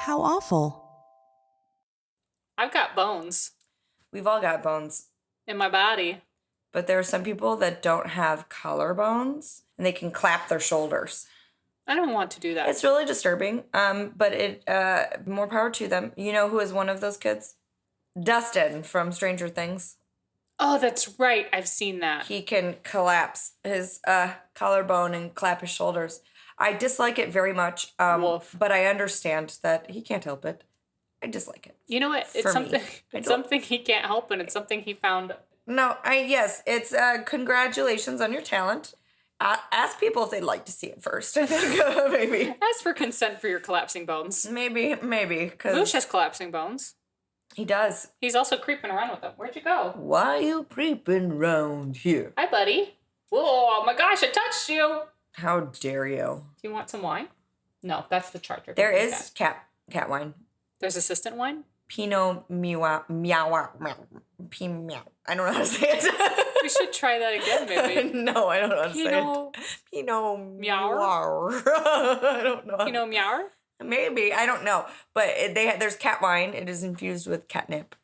How awful. I've got bones We've all got bones. in my body. But there are some people that don't have collarbones and they can clap their shoulders. I don't want to do that. It's really disturbing. But it more power to them. You know who is one of those kids? Dustin from Stranger Things. Oh, that's right. I've seen that. He can collapse his collarbone and clap his shoulders. I dislike it very much. Woof. But I understand that he can't help it. I dislike it. You know what? It's For something. me. It's something he can't help, and it's something he found. No, yes, it's congratulations on your talent. Ask people if they'd like to see it first. I think maybe. Ask for consent for your collapsing bones. Maybe, Moosh because has collapsing bones. he does. He's also creeping around with them. Where'd you go? Why you creeping round here? Hi, buddy. Whoa, my gosh, I touched you. How dare you? Do you want some wine? No, that's the charger. There Don't do is that. cat wine. There's assistant wine? Pinot meow. I don't know how to say it. We should try that again, maybe. No, I don't know how to say Pinot. it. Pinot Meower? I don't know. Pinot Meower? Maybe, I don't know. But there's cat wine. It is infused with catnip.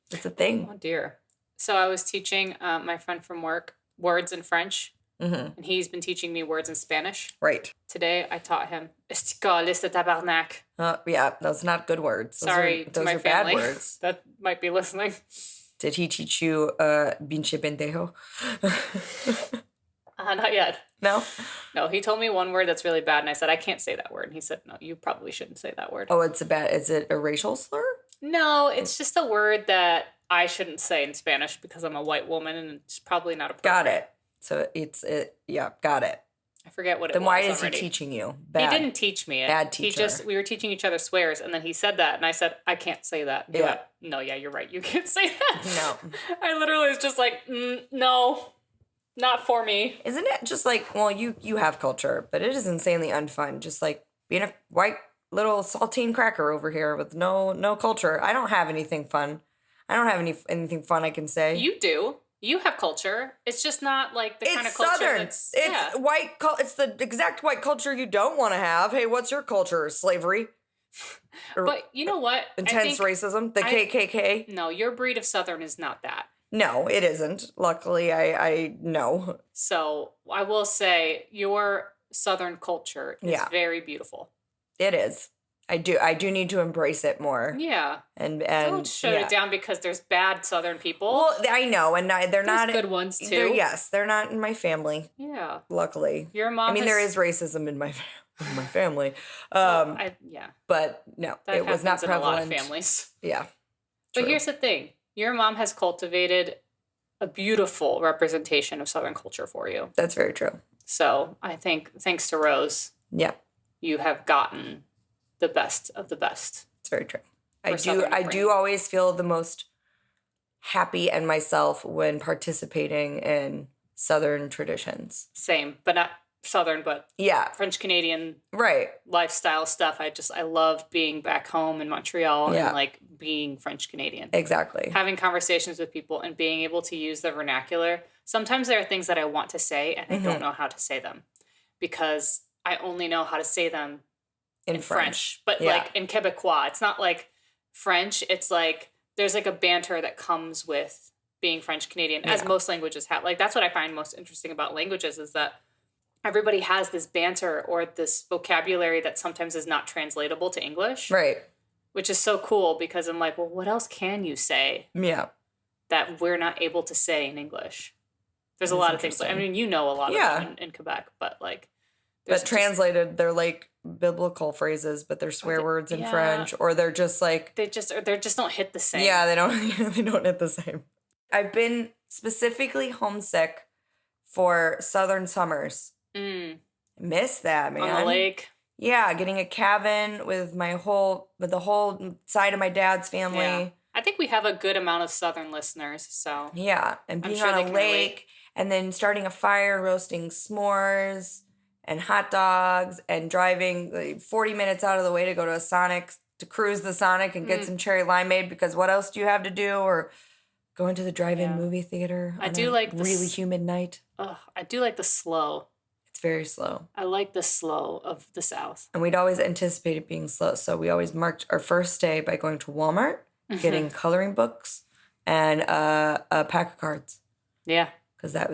It's a thing. Oh, dear. So I was teaching my friend from work words in French, and he's been teaching me words in Spanish. Right. Today, I taught him esticales de tabarnak. Yeah, those are not good words. Sorry to my family. Bad words. That might be listening. Did he teach you pinche pendejo? Not yet. No? No, he told me one word that's really bad, and I said, I can't say that word. And he said, no, you probably shouldn't say that word. Oh, is it a racial slur? No, it's just a word that I shouldn't say in Spanish because I'm a white woman, and it's probably not appropriate. Got it. So got it. I forget what it Then was why is already. he teaching you? He didn't teach me it. Bad teacher. We were teaching each other swears, and then he said that, and I said, I can't say that. He went, no, yeah, you're right. You can't say that. No. I literally was just like, no, not for me. Isn't it just like, well, you have culture, but it is insanely unfun. Just like being a white little saltine cracker over here with no culture. I don't have anything fun. I don't have anything fun I can say. You do. You have culture. It's just not like the kind of culture Southern. that's... It's white. It's the exact white culture you don't want to have. Hey, what's your culture? Slavery. But you know what? Intense racism. The KKK. No, your breed of Southern is not that. No, it isn't. Luckily, I know. So I will say your Southern culture is very beautiful. It is. I do need to embrace it more. Yeah. And don't shut it down because there's bad Southern people. Well, I know, and they're not good ones too. They're not in my family. Yeah. Luckily, your mom. I mean, there is racism in my family. But no, that it was not prevalent. In a lot of families. Yeah. But here's the thing: your mom has cultivated a beautiful representation of Southern culture for you. That's very true. So I think, thanks to Rose, you have gotten the best of the best. It's very true. I do always feel the most happy and myself when participating in Southern traditions. Same, but not Southern, but French Canadian lifestyle stuff. I love being back home in Montreal and like being French Canadian. Exactly. Having conversations with people and being able to use the vernacular. Sometimes there are things that I want to say and I don't know how to say them because I only know how to say them in French. But like in Quebecois, it's not like French. It's like there's like a banter that comes with being French Canadian, as most languages have. Like that's what I find most interesting about languages is that everybody has this banter or this vocabulary that sometimes is not translatable to English. Right. Which is so cool because I'm like, well, what else can you say? Yeah. That we're not able to say in English. There's a lot of things. I mean, you know a lot of them in Quebec, but like. But translated, they're like biblical phrases, but they're swear words in French, or they're just like. They just don't hit the same. Yeah, they don't hit the same. I've been specifically homesick for Southern summers. Miss that, man. On the lake. Yeah, getting a cabin with the whole side of my dad's family. Yeah. I think we have a good amount of Southern listeners, so. Yeah, and being on a lake and then starting a fire, roasting s'mores and hot dogs and driving like 40 minutes out of the way to go to a Sonic, to cruise the Sonic and get some cherry limeade because what else do you have to do? Or going to the drive-in movie theater on a really humid night. I do like the slow. very slow. I like the slow of the South. And we'd always anticipate it being slow. So we always marked our first day by going to Walmart, getting coloring books, and a pack of cards. Yeah. Because that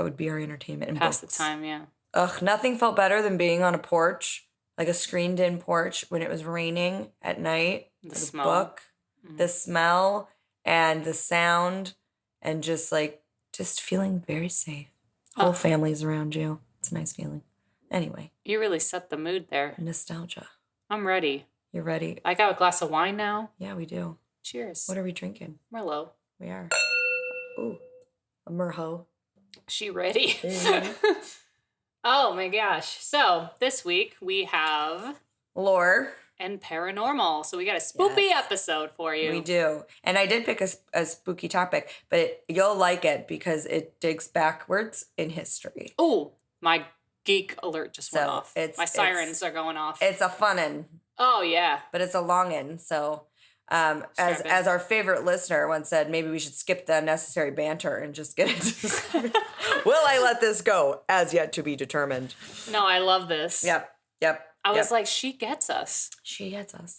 would be our entertainment and pass books. The time, yeah. Ugh, nothing felt better than being on a porch, like a screened-in porch when it was raining at night. The smell. Book, the smell, and the sound, and just feeling very safe. Whole family's around you. It's a nice feeling. Anyway. You really set the mood there. Nostalgia. I'm ready. You're ready. I got a glass of wine now. Yeah, we do. Cheers. What are we drinking? Merlot. We are. Ooh, a Merlot. She ready? Mm-hmm. Oh my gosh. So this week we have lore and paranormal. So we got a spooky episode for you. We do. And I did pick a spooky topic, but you'll like it because it digs backwards in history. Oh, my geek alert just went off. My sirens are going off. It's a funnin'. Oh, yeah. But it's a longin'. So as our favorite listener once said, maybe we should skip the unnecessary banter and just get into Will I let this go? As yet to be determined. No, I love this. Yep. I was like, she gets us. She gets us.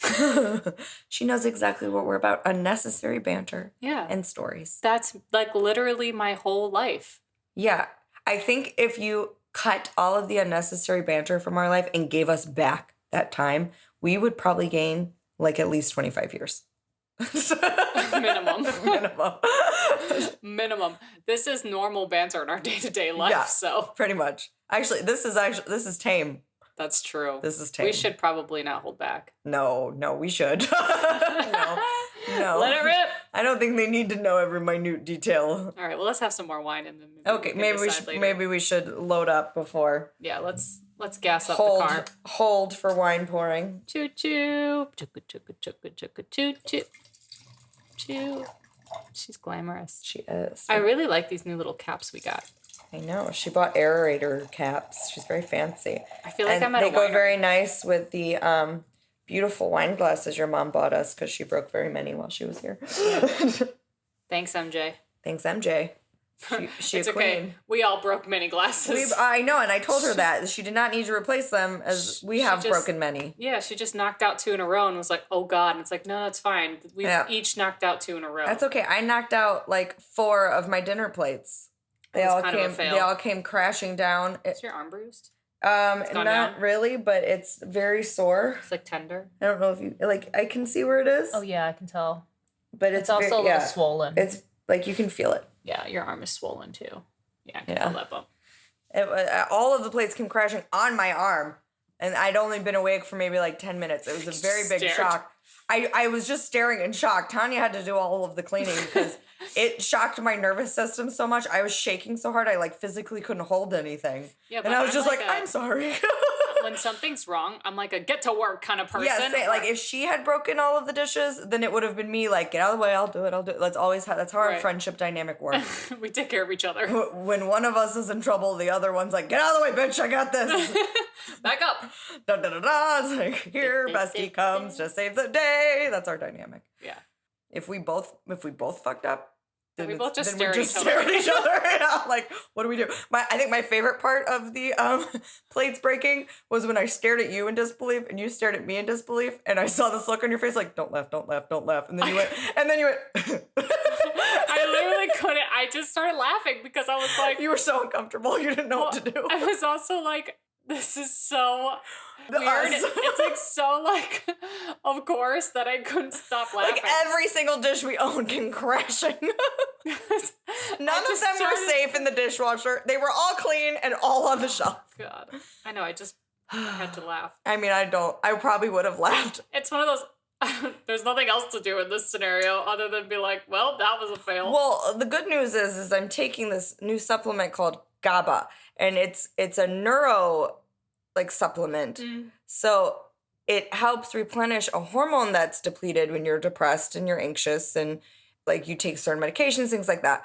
She knows exactly what we're about. Unnecessary banter. Yeah. And stories. That's like literally my whole life. Yeah. I think if you cut all of the unnecessary banter from our life and gave us back that time, we would probably gain like at least 25 years. Minimum. This is normal banter in our day-to-day life, so. Pretty much. Actually, this is tame. That's true. This is tame. We should probably not hold back. No, we should. No. Let it rip. I don't think they need to know every minute detail. All right, well, let's have some more wine and then maybe we should load up before. Yeah, let's gas up the car. Hold for wine pouring. Choo choo. Choo choo choo choo choo choo. Choo. She's glamorous. She is. I really like these new little caps we got. I know. She bought aerator caps. She's very fancy. I feel like I'm at a winery. They go very nice with the beautiful wine glasses your mom bought us because she broke very many while she was here. Yeah. Thanks, MJ. She's a queen. Okay. We all broke many glasses. I know, and I told her that. She did not need to replace them as we have broken many. Yeah, she just knocked out 2 in a row and was like, oh God. And it's like, no, it's fine. We each knocked out 2 in a row. That's okay. I knocked out like 4 of my dinner plates. They all came crashing down. Is your arm bruised? Not really, but it's very sore. It's like tender. I don't know if you I can see where it is. Oh yeah, I can tell. But it's also a little swollen. It's like you can feel it. Yeah, your arm is swollen too. Yeah, I can feel that bump. All of the plates came crashing on my arm, and I'd only been awake for maybe like 10 minutes. It was a very big shock. I was just staring in shock. Tanya had to do all of the cleaning because it shocked my nervous system so much. I was shaking so hard I physically couldn't hold anything. Yeah, and I was just I'm sorry. When something's wrong, I'm like a get to work kind of person. Yeah, if she had broken all of the dishes, then it would have been me get out of the way, I'll do it. That's how our friendship dynamic works. We take care of each other. When one of us is in trouble, the other one's like, get out of the way, bitch, I got this. Back up. Da da da da. It's like, here, bestie comes to save the day. That's our dynamic. Yeah. If we both fucked up, then we both just stare at each other. Yeah, what do we do? I think my favorite part of the plates breaking was when I stared at you in disbelief and you stared at me in disbelief, and I saw this look on your face don't laugh, and then you went, I literally couldn't. I just started laughing because I was like, you were so uncomfortable. You didn't know what to do. I was also like, this is so weird. It's so of course that I couldn't stop laughing. Every single dish we own came crashing. None of them were safe in the dishwasher. They were all clean and all on the shelf. God, I know. I just had to laugh. I mean, I probably would have laughed. It's one of those. There's nothing else to do in this scenario other than be like, well, that was a fail. Well, the good news is I'm taking this new supplement called GABA, and it's a neuro supplement. So it helps replenish a hormone that's depleted when you're depressed and you're anxious and you take certain medications, things like that.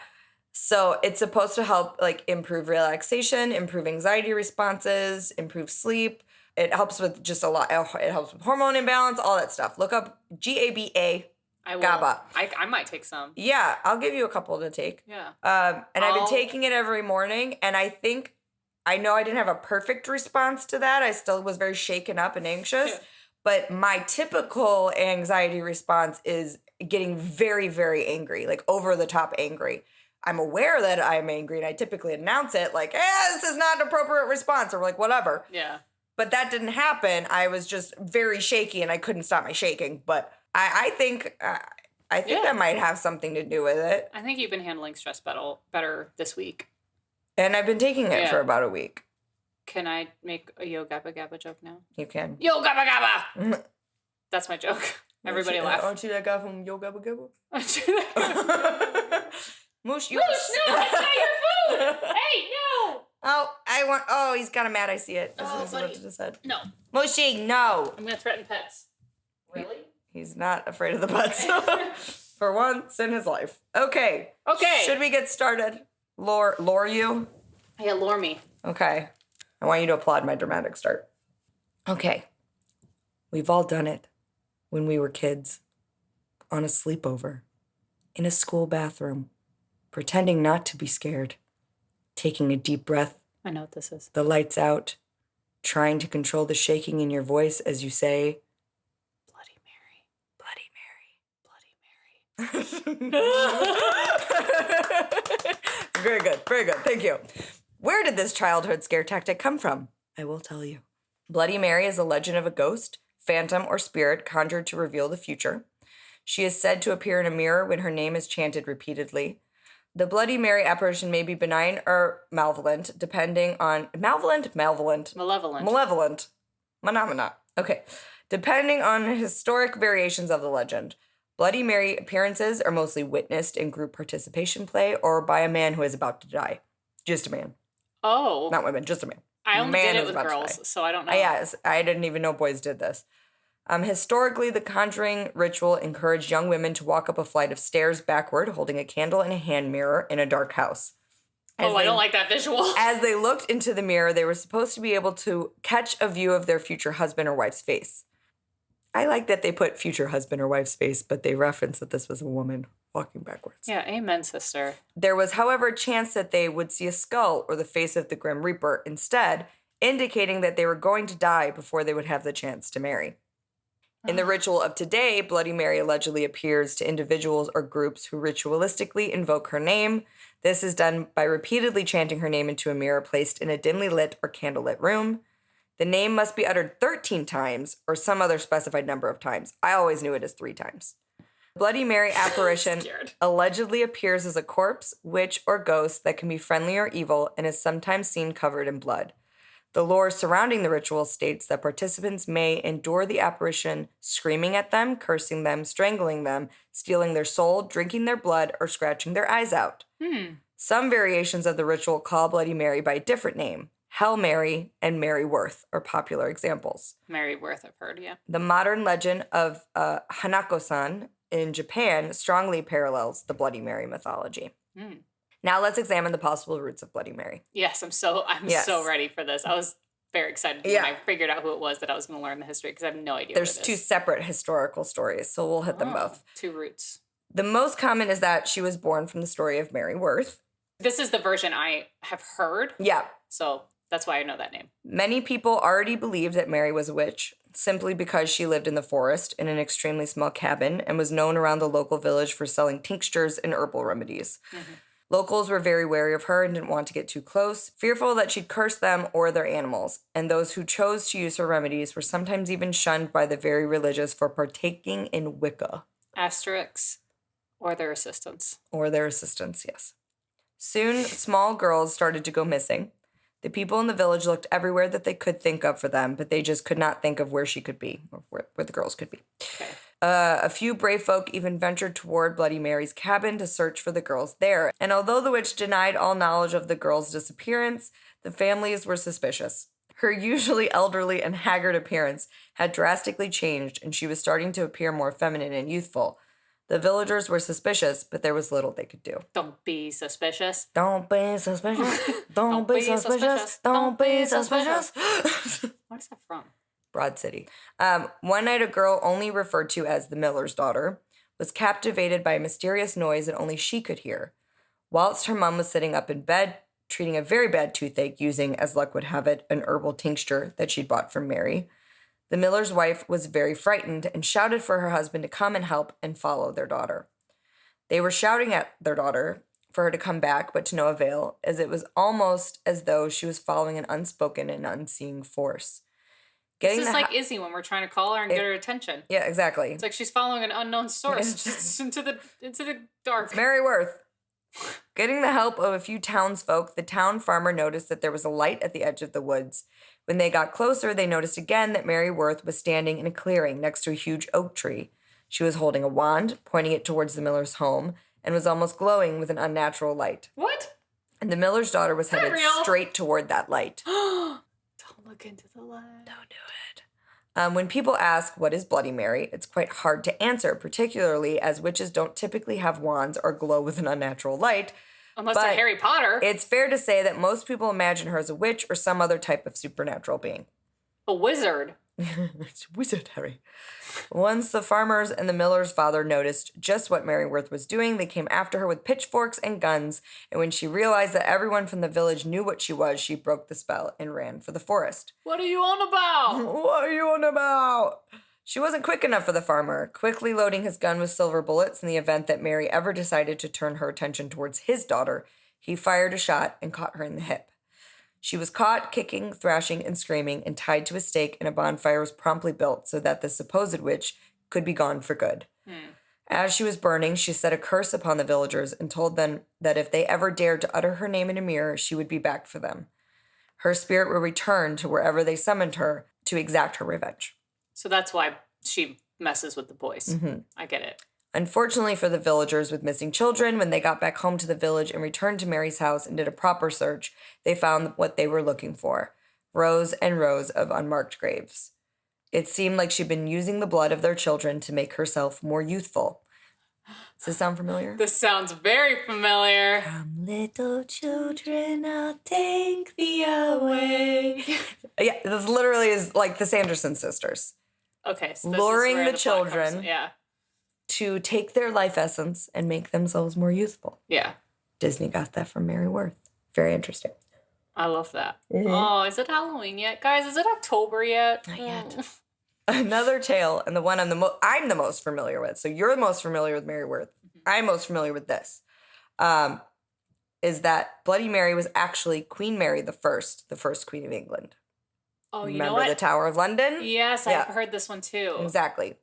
So it's supposed to help improve relaxation, improve anxiety responses, improve sleep. It helps with just a lot. It helps with hormone imbalance, all that stuff. Look up GABA. GABA. I might take some. Yeah, I'll give you a couple to take. Yeah. And I've been taking it every morning, and I think I know I didn't have a perfect response to that. I still was very shaken up and anxious. But my typical anxiety response is getting very, very angry, like over the top angry. I'm aware that I'm angry and I typically announce it like, this is not an appropriate response or like whatever. Yeah. But that didn't happen. I was just very shaky and I couldn't stop my shaking. But I think that might have something to do with it. I think you've been handling stress better this week. And I've been taking it for about a week. Can I make a Yo Gabba Gabba joke now? You can. Yo Gabba Gabba! That's my joke. Everybody laugh. Aren't you that guy from Yo Gabba Gabba? Moosh, no, that's not your food! Hey, no! He's kind of mad. I see it. Buddy. No. Mooshie, no. I'm going to threaten pets. Really? He's not afraid of the pets. For once in his life. Okay. Should we get started? Lore you? Yeah, lore me. Okay. I want you to applaud my dramatic start. Okay. We've all done it when we were kids. On a sleepover. In a school bathroom. Pretending not to be scared. Taking a deep breath. I know what this is. The lights out. Trying to control the shaking in your voice as you say, Bloody Mary. Bloody Mary. Very good. Very good. Thank you. Where did this childhood scare tactic come from? I will tell you. Bloody Mary is a legend of a ghost, phantom, or spirit conjured to reveal the future. She is said to appear in a mirror when her name is chanted repeatedly. The Bloody Mary apparition may be benign or malevolent, depending on... Malevolent? Malevolent. Phenomena. Okay. Depending on historic variations of the legend. Bloody Mary appearances are mostly witnessed in group participation play or by a man who is about to die. Just a man. Oh. Not women, just a man. I only did it with girls, so I don't know. Yes, I didn't even know boys did this. Historically, the conjuring ritual encouraged young women to walk up a flight of stairs backward, holding a candle and a hand mirror in a dark house. I don't like that visual. As they looked into the mirror, they were supposed to be able to catch a view of their future husband or wife's face. I like that they put future husband or wife's face, but they referenced that this was a woman walking backwards. Yeah, amen, sister. There was, however, a chance that they would see a skull or the face of the Grim Reaper instead, indicating that they were going to die before they would have the chance to marry. In the ritual of today, Bloody Mary allegedly appears to individuals or groups who ritualistically invoke her name. This is done by repeatedly chanting her name into a mirror placed in a dimly lit or candlelit room. The name must be uttered 13 times or some other specified number of times. I always knew it as 3 times. Bloody Mary apparition allegedly appears as a corpse, witch, or ghost that can be friendly or evil and is sometimes seen covered in blood. The lore surrounding the ritual states that participants may endure the apparition screaming at them, cursing them, strangling them, stealing their soul, drinking their blood, or scratching their eyes out. Some variations of the ritual call Bloody Mary by a different name. Hell Mary and Mary Worth are popular examples. Mary Worth, I've heard, yeah. The modern legend of Hanako-san in Japan strongly parallels the Bloody Mary mythology. Now let's examine the possible roots of Bloody Mary. Yes, I'm so ready for this. I was very excited when I figured out who it was that I was going to learn the history because I have no idea. There's 2 separate historical stories, so we'll hit them both. 2 roots. The most common is that she was born from the story of Mary Worth. This is the version I have heard. Yeah. So that's why I know that name. Many people already believed that Mary was a witch, simply because she lived in the forest in an extremely small cabin and was known around the local village for selling tinctures and herbal remedies. Locals were very wary of her and didn't want to get too close, fearful that she'd curse them or their animals, and those who chose to use her remedies were sometimes even shunned by the very religious for partaking in Wicca. Asterix, or their assistants. Or their assistants, yes. Soon, small girls started to go missing. The people in the village looked everywhere that they could think of for them, but they just could not think of where she could be, or where the girls could be. Okay. A few brave folk even ventured toward Bloody Mary's cabin to search for the girls there. And although the witch denied all knowledge of the girls' disappearance, the families were suspicious. Her usually elderly and haggard appearance had drastically changed, and she was starting to appear more feminine and youthful. The villagers were suspicious, but there was little they could do. Don't be suspicious. Don't be suspicious. Don't be suspicious. Don't be suspicious. Where's that from? Broad City. One night, a girl only referred to as the miller's daughter was captivated by a mysterious noise that only she could hear. Whilst her mom was sitting up in bed, treating a very bad toothache using, as luck would have it, an herbal tincture that she'd bought from Mary. The miller's wife was very frightened and shouted for her husband to come and help and follow their daughter. They were shouting at their daughter for her to come back, but to no avail, as it was almost as though she was following an unspoken and unseen force. This is like Izzy when we're trying to call her and get her attention. Yeah, exactly. It's like she's following an unknown source just into the dark. It's Mary Worth. Getting the help of a few townsfolk, the town farmer noticed that there was a light at the edge of the woods. When they got closer, they noticed again that Mary Worth was standing in a clearing next to a huge oak tree. She was holding a wand, pointing it towards the miller's home, and was almost glowing with an unnatural light. What? And the miller's daughter was headed straight toward that light. Don't look into the light. Don't do it. When people ask, what is Bloody Mary, it's quite hard to answer, particularly as witches don't typically have wands or glow with an unnatural light. Unless they're Harry Potter. It's fair to say that most people imagine her as a witch or some other type of supernatural being. A wizard. It's a wizard, Harry. Once the farmers and the miller's father noticed just what Mary Worth was doing, they came after her with pitchforks and guns, and when she realized that everyone from the village knew what she was, she broke the spell and ran for the forest. What are you on about? What are you on about? She wasn't quick enough for the farmer, quickly loading his gun with silver bullets in the event that Mary ever decided to turn her attention towards his daughter. He fired a shot and caught her in the hip. She was caught, kicking, thrashing, and screaming, and tied to a stake, and a bonfire was promptly built so that the supposed witch could be gone for good. As she was burning, she said a curse upon the villagers and told them that if they ever dared to utter her name in a mirror, she would be back for them. Her spirit would return to wherever they summoned her to exact her revenge. So that's why she messes with the boys. Mm-hmm. I get it. Unfortunately for the villagers with missing children, when they got back home to the village and returned to Mary's house and did a proper search, they found what they were looking for: rows and rows of unmarked graves. It seemed like she'd been using the blood of their children to make herself more youthful. Does this sound familiar? This sounds very familiar. Come, little children, I'll take thee away. Yeah, this literally is like the Sanderson sisters. Okay, so luring the children to take their life essence and make themselves more youthful. Yeah. Disney got that from Mary Worth. Very interesting. I love that. Mm-hmm. Oh, is it Halloween yet? Guys, is it October yet? Not yet. Another tale, and the one I'm the most familiar with, so you're the most familiar with Mary Worth. I'm most familiar with this, is that Bloody Mary was actually Queen Mary the first Queen of England. Oh, you Remember know what? the Tower of London? Yes, I've heard this one too. Exactly.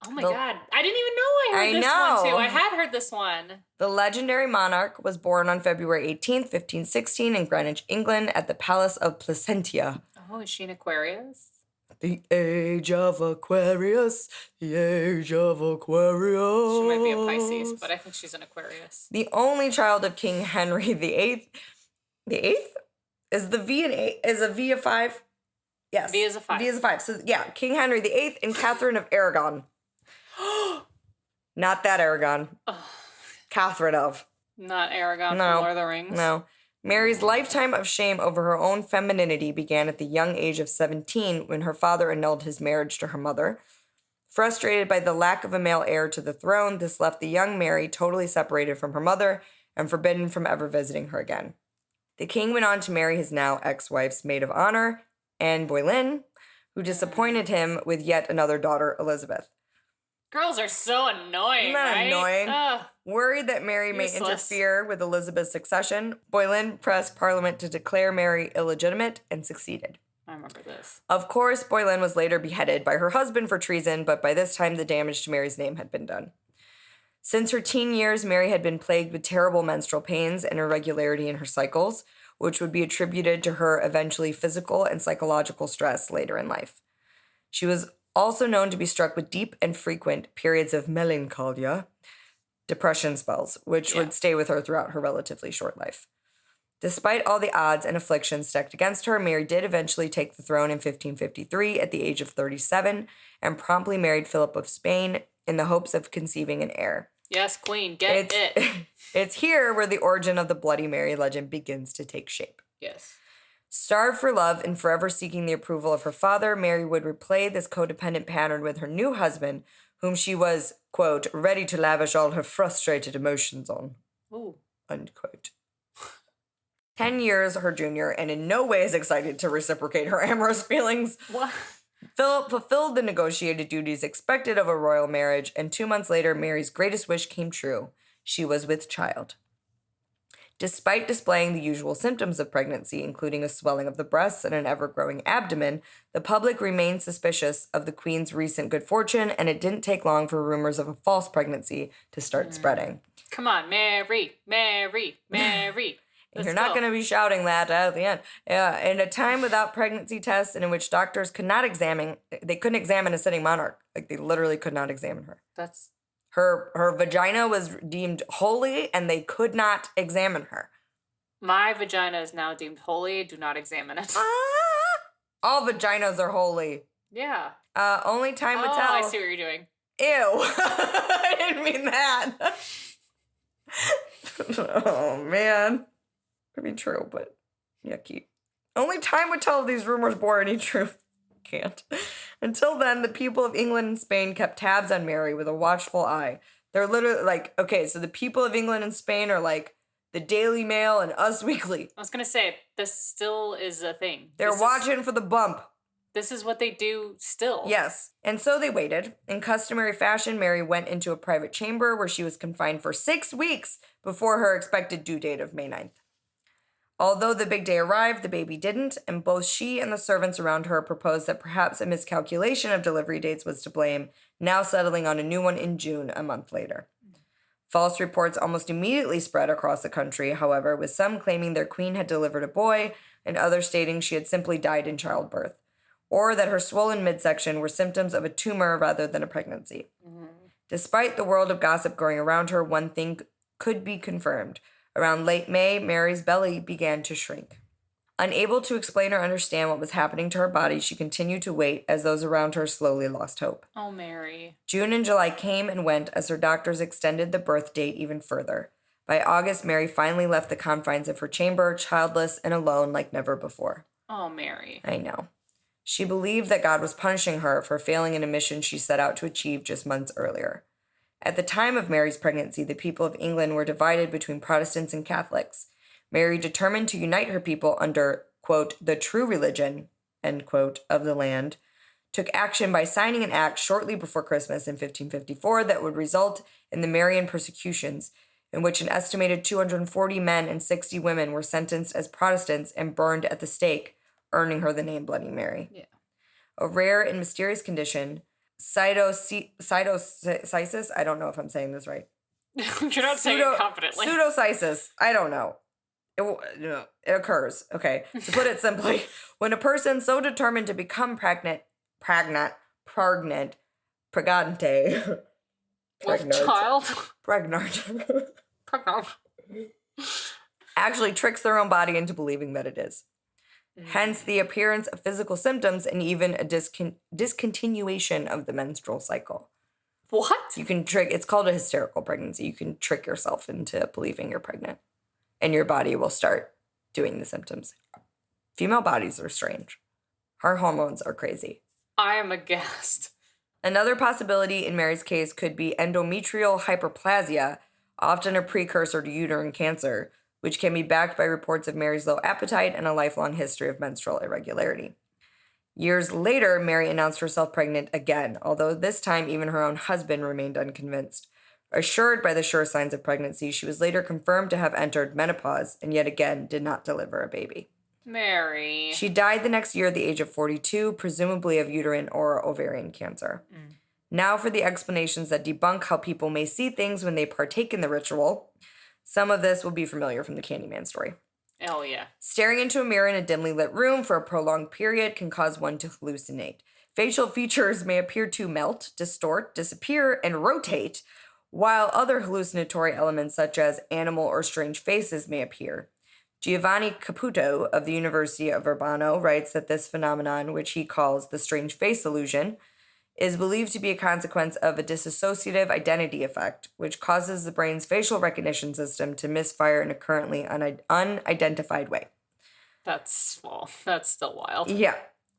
Oh my God. I didn't even know I heard this one too. I had heard this one. The legendary monarch was born on February 18th, 1516 in Greenwich, England at the Palace of Placentia. Oh, is she an Aquarius? The age of Aquarius. The age of Aquarius. She might be a Pisces, but I think she's an Aquarius. The only child of King Henry VIII. The eighth? Is the V an eight? Is a V a 5? Yes. V is a 5. V is a 5. So, yeah, King Henry VIII and Catherine of Aragon. Not that Aragon. Catherine of. Not Aragon from Lord of the Rings. No. Mary's lifetime of shame over her own femininity began at the young age of 17 when her father annulled his marriage to her mother. Frustrated by the lack of a male heir to the throne, this left the young Mary totally separated from her mother and forbidden from ever visiting her again. The king went on to marry his now ex-wife's maid of honor, Anne Boleyn, who disappointed him with yet another daughter, Elizabeth. Girls are so annoying, right? Annoying. Ugh. Worried that Mary may interfere with Elizabeth's succession, Boleyn pressed Parliament to declare Mary illegitimate and succeeded. I remember this. Of course, Boleyn was later beheaded by her husband for treason, but by this time the damage to Mary's name had been done. Since her teen years, Mary had been plagued with terrible menstrual pains and irregularity in her cycles, which would be attributed to her eventually physical and psychological stress later in life. She was also known to be struck with deep and frequent periods of melancholia, depression spells, which would stay with her throughout her relatively short life. Despite all the odds and afflictions stacked against her, Mary did eventually take the throne in 1553 at the age of 37 and promptly married Philip of Spain in the hopes of conceiving an heir. Yes, queen, get it. It's here where the origin of the Bloody Mary legend begins to take shape. Yes. Starved for love and forever seeking the approval of her father, Mary would replay this codependent pattern with her new husband, whom she was, quote, ready to lavish all her frustrated emotions on. Ooh. Unquote. 10 years her junior, and in no way is excited to reciprocate her amorous feelings. What? Philip fulfilled the negotiated duties expected of a royal marriage, and 2 months later, Mary's greatest wish came true. She was with child. Despite displaying the usual symptoms of pregnancy, including a swelling of the breasts and an ever-growing abdomen, the public remained suspicious of the queen's recent good fortune, and it didn't take long for rumors of a false pregnancy to start spreading. Come on, Mary, Mary, Mary. You're not going to be shouting that at the end. In a time without pregnancy tests and in which doctors couldn't examine a sitting monarch. Like, they literally could not examine her. That's... Her vagina was deemed holy, and they could not examine her. My vagina is now deemed holy. Do not examine it. All vaginas are holy. Yeah. Only time would tell. Oh, I see what you're doing. Ew. I didn't mean that. Oh, man. Could be true, but yucky. Only time would tell if these rumors bore any truth. Can't. Until then, the people of England and Spain kept tabs on Mary with a watchful eye. They're literally like, okay, so the people of England and Spain are like the Daily Mail and Us Weekly. I was going to say, this still is a thing. They're watching for the bump. This is what they do still. Yes. And so they waited. In customary fashion, Mary went into a private chamber where she was confined for 6 weeks before her expected due date of May 9th. Although the big day arrived, the baby didn't, and both she and the servants around her proposed that perhaps a miscalculation of delivery dates was to blame, now settling on a new one in June, a month later. False reports almost immediately spread across the country, however, with some claiming their queen had delivered a boy, and others stating she had simply died in childbirth, or that her swollen midsection were symptoms of a tumor rather than a pregnancy. Mm-hmm. Despite the world of gossip growing around her, one thing could be confirmed. Around late May, Mary's belly began to shrink. Unable to explain or understand what was happening to her body, she continued to wait as those around her slowly lost hope. Oh, Mary. June and July came and went as her doctors extended the birth date even further. By August, Mary finally left the confines of her chamber, childless and alone like never before. Oh, Mary. I know. She believed that God was punishing her for failing in a mission she set out to achieve just months earlier. At the time of Mary's pregnancy, the people of England were divided between Protestants and Catholics. Mary, determined to unite her people under, quote, the true religion, end quote, of the land, took action by signing an act shortly before Christmas in 1554 that would result in the Marian persecutions, in which an estimated 240 men and 60 women were sentenced as Protestants and burned at the stake, earning her the name Bloody Mary. Yeah. A rare and mysterious condition, pseudocyesis, I don't know if I'm saying this right. You're not saying it confidently. Pseudocyesis, I don't know. It occurs. Okay, to put it simply, when a person so determined to become pregnant, pregnant, actually tricks their own body into believing that it is. Hence the appearance of physical symptoms and even a discontinuation of the menstrual cycle. What? It's called a hysterical pregnancy. You can trick yourself into believing you're pregnant. And your body will start doing the symptoms. Female bodies are strange. Our hormones are crazy. I am aghast. Another possibility in Mary's case could be endometrial hyperplasia, often a precursor to uterine cancer, which can be backed by reports of Mary's low appetite and a lifelong history of menstrual irregularity. Years later, Mary announced herself pregnant again, although this time even her own husband remained unconvinced. Assured by the sure signs of pregnancy, she was later confirmed to have entered menopause and yet again did not deliver a baby. Mary. She died the next year at the age of 42, presumably of uterine or ovarian cancer. Now for the explanations that debunk how people may see things when they partake in the ritual. Some of this will be familiar from the Candyman story. Oh, yeah. Staring into a mirror in a dimly lit room for a prolonged period can cause one to hallucinate. Facial features may appear to melt, distort, disappear, and rotate, while other hallucinatory elements such as animal or strange faces may appear. Giovanni Caputo of the University of Urbano writes that this phenomenon, which he calls the strange face illusion, is believed to be a consequence of a dissociative identity effect, which causes the brain's facial recognition system to misfire in a currently unidentified way. That's still wild. Yeah.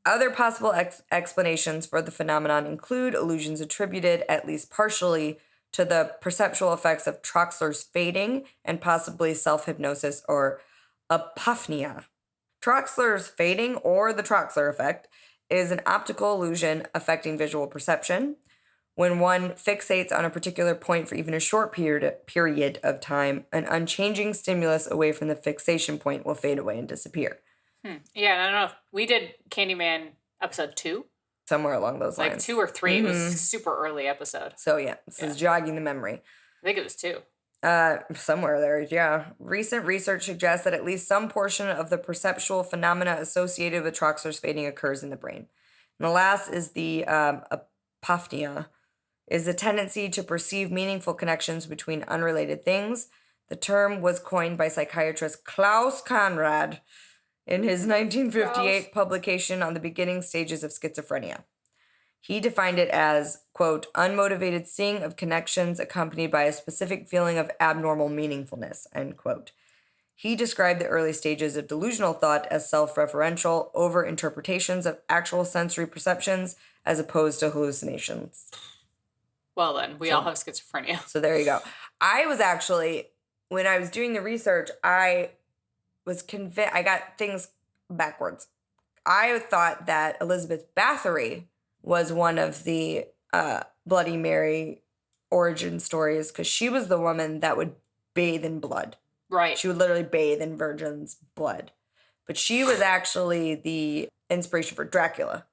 Other possible explanations for the phenomenon include illusions attributed, at least partially, to the perceptual effects of Troxler's fading and possibly self-hypnosis or apophenia. Troxler's fading, or the Troxler effect, is an optical illusion affecting visual perception. When one fixates on a particular point for even a short period of time, an unchanging stimulus away from the fixation point will fade away and disappear. Yeah, and I don't know if we did Candyman episode 2. Somewhere along those lines. Like 2 or 3. It was a super early episode. So yeah, this is jogging the memory. I think it was 2. Somewhere there, yeah. Recent research suggests that at least some portion of the perceptual phenomena associated with Troxler's fading occurs in the brain. And the last is the apophenia, is a tendency to perceive meaningful connections between unrelated things. The term was coined by psychiatrist Klaus Conrad in his 1958 publication on the beginning stages of schizophrenia. He defined it as, quote, unmotivated seeing of connections accompanied by a specific feeling of abnormal meaningfulness, end quote. He described the early stages of delusional thought as self-referential over-interpretations of actual sensory perceptions as opposed to hallucinations. Well then, we all have schizophrenia. So there you go. I was actually, when I was doing the research, I was convinced, I got things backwards. I thought that Elizabeth Bathory was one of the Bloody Mary origin stories because she was the woman that would bathe in blood. Right. She would literally bathe in virgin's blood. But she was actually the inspiration for Dracula.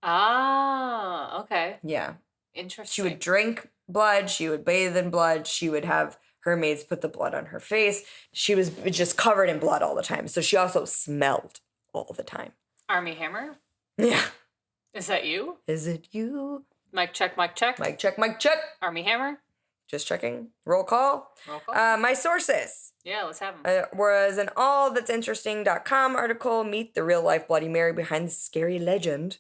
Ah, okay. Yeah. Interesting. She would drink blood. She would bathe in blood. She would have her maids put the blood on her face. She was just covered in blood all the time. So she also smelled all the time. Armie Hammer? Yeah. Is that you? Is it you? Mic check, mic check. Mic check, mic check. Armie Hammer? Just checking. Roll call. Roll call. My sources. Yeah, let's have them. Was an allthat'sinteresting.com article, Meet the Real Life Bloody Mary Behind the Scary Legend.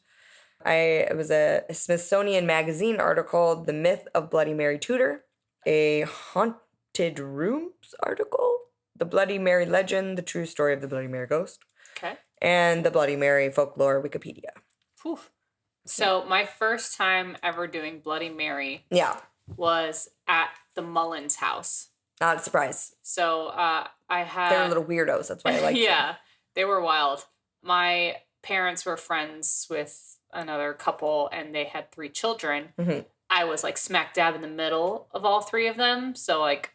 It was a Smithsonian Magazine article, The Myth of Bloody Mary Tudor. A Haunted Rooms article, The Bloody Mary Legend, The True Story of the Bloody Mary Ghost. Okay. And the Bloody Mary Folklore Wikipedia. Whew. So my first time ever doing Bloody Mary was at the Mullins house. Not a surprise. So I had... They were little weirdos. That's why I liked them. They were wild. My parents were friends with another couple, and they had 3 children. Mm-hmm. I was like smack dab in the middle of all 3 of them. So like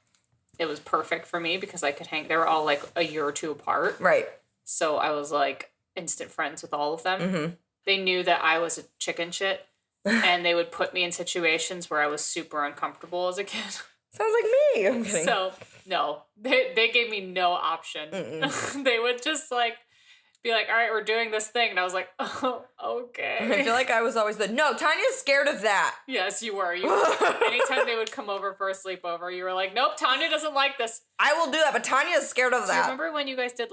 it was perfect for me because I could hang... They were all like a year or 2 apart. Right. So I was like instant friends with all of them. Mm-hmm. They knew that I was a chicken shit, and they would put me in situations where I was super uncomfortable as a kid. Sounds like me. I'm kidding. So, no. They gave me no option. They would just, like, be like, all right, we're doing this thing. And I was like, oh, okay. I feel like I was always no, Tanya's scared of that. Yes, you were. Anytime they would come over for a sleepover, you were like, nope, Tanya doesn't like this. I will do that, but Tanya's scared of that. Do you remember when you guys did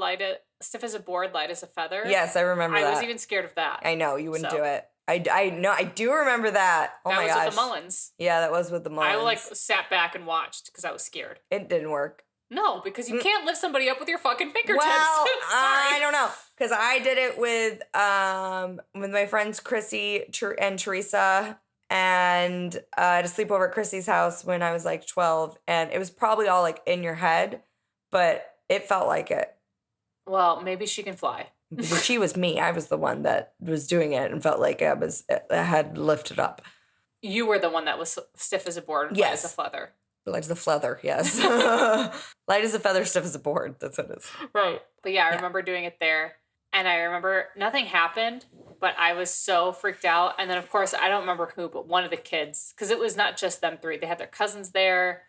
stiff as a board, light as a feather? Yes, I remember that. I was even scared of that. I know, you wouldn't do it. I know, I do remember that. Oh my gosh. That was with the Mullins. Yeah, that was with the Mullins. I, like, sat back and watched because I was scared. It didn't work. No, because you can't lift somebody up with your fucking fingertips. Well, I don't know. Because I did it with my friends Chrissy and Teresa. And I had a sleepover at Chrissy's house when I was like 12. And it was probably all like in your head. But it felt like it. Well, maybe she can fly. But she was me. I was the one that was doing it and felt like I had lifted up. You were the one that was stiff as a board and light as a feather. Light as a feather, yes. Light as a feather, stiff as a board. That's what it is. Right. But yeah, I remember doing it there. And I remember nothing happened, but I was so freaked out. And then, of course, I don't remember who, but one of the kids, because it was not just them 3. They had their cousins there,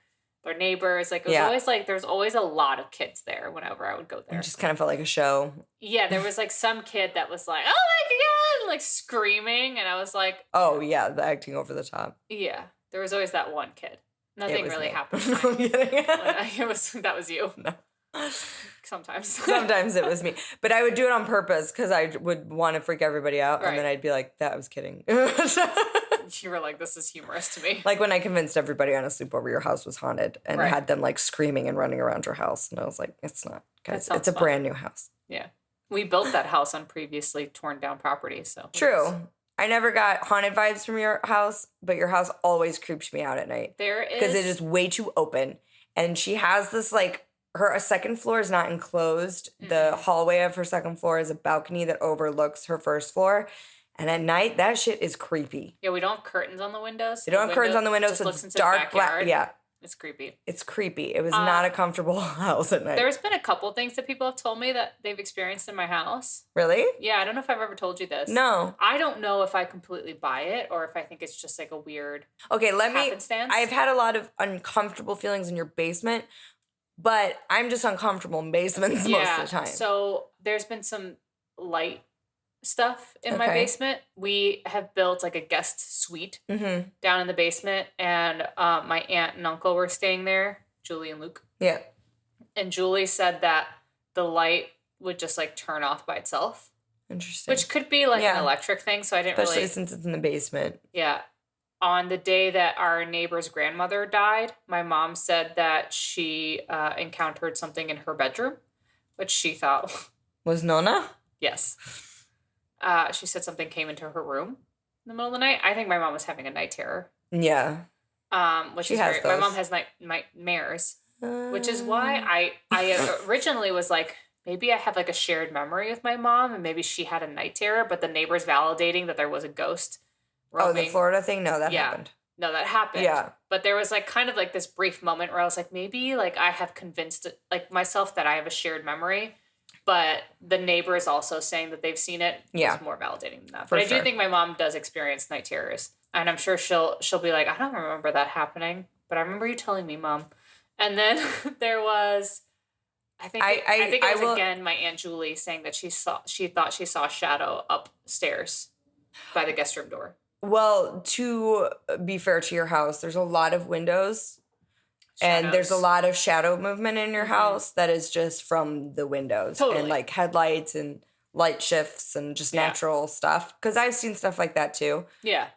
their neighbors. Like, it was always like, there was always a lot of kids there whenever I would go there. It just kind of felt like a show. Yeah, there was like some kid that was like, oh my God, like screaming. And I was like, oh yeah, the acting over the top. Yeah, there was always that one kid. Nothing really happened. That was you. No. Sometimes. Sometimes it was me. But I would do it on purpose because I would want to freak everybody out. Right. And then I'd be like, I was kidding. You were like, this is humorous to me. Like when I convinced everybody on a sleepover your house was haunted and had them like screaming and running around your house. And I was like, it's not. Guys, it's a brand new house. Yeah. We built that house on previously torn down property. So true. I never got haunted vibes from your house, but your house always creeps me out at night. There is. Because it is way too open. And she has this like her second floor is not enclosed. The hallway of her second floor is a balcony that overlooks her first floor. And at night, that shit is creepy. Yeah, we don't have curtains on the windows. We don't have curtains on the windows, so it's dark, black. Yeah. It's creepy. It's creepy. It was not a comfortable house at night. There's been a couple things that people have told me that they've experienced in my house. Really? Yeah, I don't know if I've ever told you this. No. I don't know if I completely buy it or if I think it's just like a weird happenstance. I've had a lot of uncomfortable feelings in your basement, but I'm just uncomfortable in basements most of the time. So there's been some light stuff in my basement. We have built like a guest suite down in the basement, and my aunt and uncle were staying there, Julie and Luke. Yeah. And Julie said that the light would just like turn off by itself. Interesting. Which could be like an electric thing, so I didn't Especially since it's in the basement. Yeah. On the day that our neighbor's grandmother died, my mom said that she encountered something in her bedroom, which she thought was Nona? Yes. She said something came into her room in the middle of the night. I think my mom was having a night terror. Yeah. Which is very, my mom has nightmares, which is why I originally was like, maybe I have like a shared memory with my mom, and maybe she had a night terror, but the neighbors validating that there was a ghost roaming. Oh, the Florida thing? No, that happened. No, that happened. Yeah. But there was like kind of like this brief moment where I was like, maybe like I have convinced like myself that I have a shared memory. But the neighbor is also saying that they've seen it. Yeah. It's more validating than that. But I do think my mom does experience night terrors. And I'm sure she'll be like, I don't remember that happening. But I remember you telling me, Mom. And then there was, I think it was again my Aunt Julie saying that she thought she saw a shadow upstairs by the guest room door. Well, to be fair to your house, there's a lot of windows. Shadows. And there's a lot of shadow movement in your house that is just from the windows. Totally. And like headlights and light shifts and just natural stuff. Because I've seen stuff like that too. Yeah.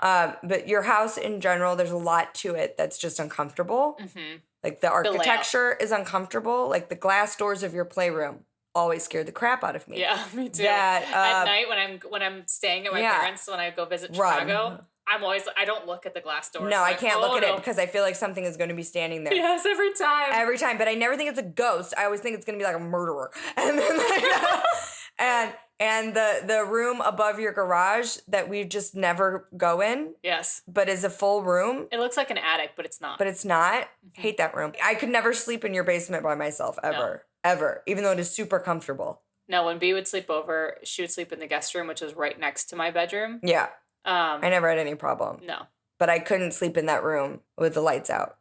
But your house in general, there's a lot to it that's just uncomfortable. Mm-hmm. Like the architecture is uncomfortable. Like the glass doors of your playroom always scared the crap out of me. Yeah, me too. At night when I'm staying at my parents when I go visit Chicago. I'm always, I don't look at the glass doors. No, I can't look at it because I feel like something is going to be standing there. Yes, every time. Every time. But I never think it's a ghost. I always think it's going to be like a murderer. And then like, and the room above your garage that we just never go in. Yes. But is a full room. It looks like an attic, but it's not. But it's not. Mm-hmm. Hate that room. I could never sleep in your basement by myself ever. No. Ever. Even though it is super comfortable. No, when B would sleep over, she would sleep in the guest room, which was right next to my bedroom. Yeah. I never had any problem. No. But I couldn't sleep in that room with the lights out.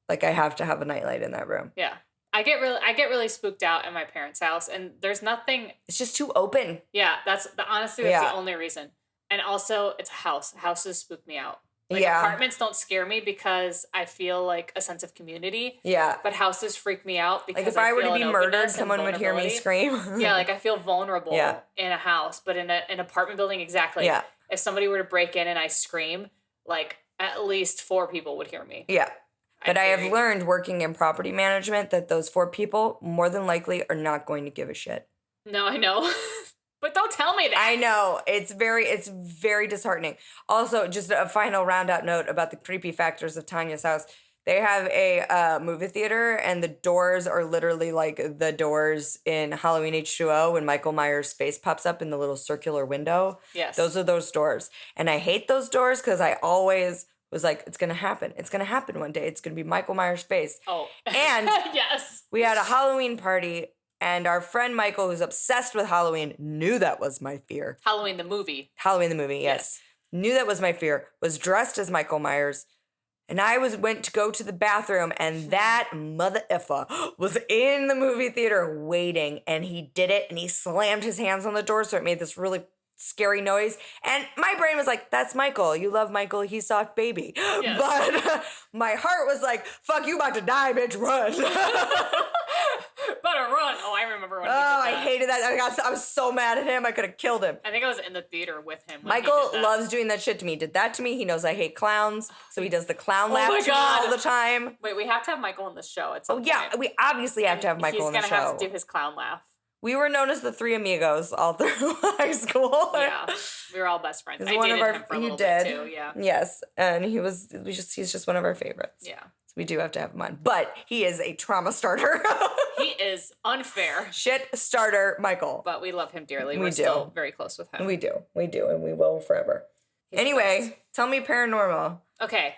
Like I have to have a nightlight in that room. Yeah. I get really spooked out in my parents' house, and there's nothing. It's just too open. Yeah, that's the only reason. And also, it's a house. Houses spook me out. Like apartments don't scare me because I feel like a sense of community. Yeah. But houses freak me out because like if I were to be murdered, someone would hear me scream. Yeah, like I feel vulnerable in a house, but in an apartment building, exactly. Yeah. If somebody were to break in and I scream, like at least 4 people would hear me. Yeah. But I have learned working in property management that those 4 people more than likely are not going to give a shit. No, I know. But don't tell me that. I know. It's very disheartening. Also, just a final roundout note about the creepy factors of Tanya's house. They have a movie theater, and the doors are literally like the doors in Halloween H2O when Michael Myers' face pops up in the little circular window. Yes. Those are those doors. And I hate those doors because I always was like, it's going to happen. It's going to happen one day. It's going to be Michael Myers' face. Oh. And yes. We had a Halloween party, and our friend Michael, who's obsessed with Halloween, knew that was my fear. Halloween the movie, yes. Knew that was my fear. Was dressed as Michael Myers. And I went to go to the bathroom, and that mother effer was in the movie theater waiting, and he did it, and he slammed his hands on the door, so it made this really scary noise. And my brain was like, that's Michael. You love Michael. He's soft baby. Yes. But my heart was like, fuck, you about to die, bitch, run. Better run. Oh, I remember when he did that. I hated that. I was so mad at him. I could have killed him. I think I was in the theater with him. Michael loves doing that shit to me. He did that to me. He knows I hate clowns. So he does the clown laugh to me all the time. Wait, we have to have Michael on the show at some point. Yeah, we obviously have to have Michael on the show. He's going to have to do his clown laugh. We were known as the 3 amigos all through high school. Yeah, we were all best friends. I dated him for a little bit too, yeah. Yes, and he's just one of our favorites. Yeah. So we do have to have him on. But he is a trauma starter. He is unfair. Shit starter Michael. But we love him dearly. We're still very close with him. We do, and we will forever. Anyway, tell me paranormal. Okay.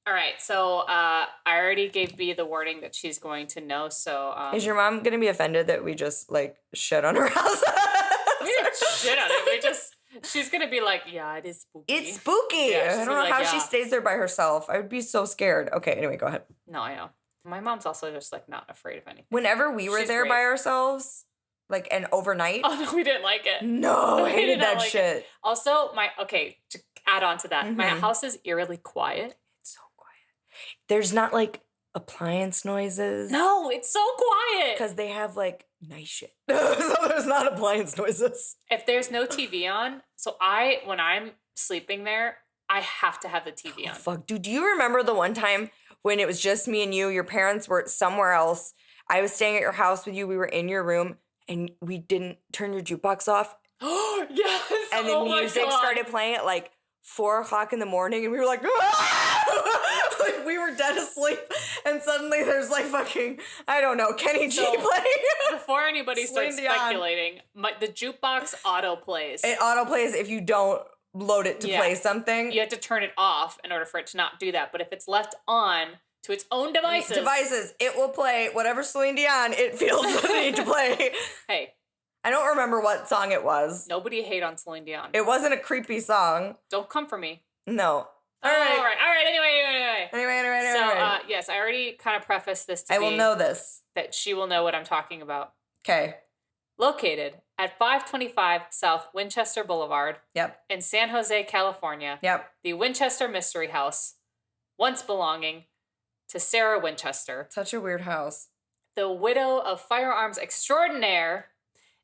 All right. So I already gave B the warning that she's going to know. So is your mom going to be offended that we just like shit on her house? We didn't shit on it. She's going to be like, yeah, it is spooky. It's spooky. Yeah, I don't know how she stays there by herself. I would be so scared. Okay, anyway, go ahead. No, I know. My mom's also just like not afraid of anything. Whenever we were there by ourselves, like, and overnight. Oh, no, we didn't like it. No, I hated that shit. It. Also, to add on to that, my house is eerily quiet. It's so quiet. There's not like appliance noises. No, it's so quiet. Because they have like nice shit. So there's not appliance noises. If there's no TV on, when I'm sleeping there, I have to have the TV on. Fuck, dude, do you remember the one time when it was just me and you, your parents were somewhere else, I was staying at your house with you, we were in your room, and we didn't turn your jukebox off? Oh, yes. And the music started playing at like 4:00 in the morning, and we were like, ah! Like we were dead asleep, and suddenly there's like fucking, I don't know, Kenny G playing. Before anybody starts speculating, the jukebox auto plays. It auto plays if you don't load it to play something. You have to turn it off in order for it to not do that. But if it's left on to its own devices, it will play whatever Celine Dion it feels the need to play. Hey. I don't remember what song it was. Nobody hate on Celine Dion. It wasn't a creepy song. Don't come for me. No. All right. Anyway. So, yes, I already kind of prefaced this to I will know this. That she will know what I'm talking about. Okay. Located at 525 South Winchester Boulevard. Yep. In San Jose, California. Yep. The Winchester Mystery House, once belonging to Sarah Winchester. Such a weird house. The widow of firearms extraordinaire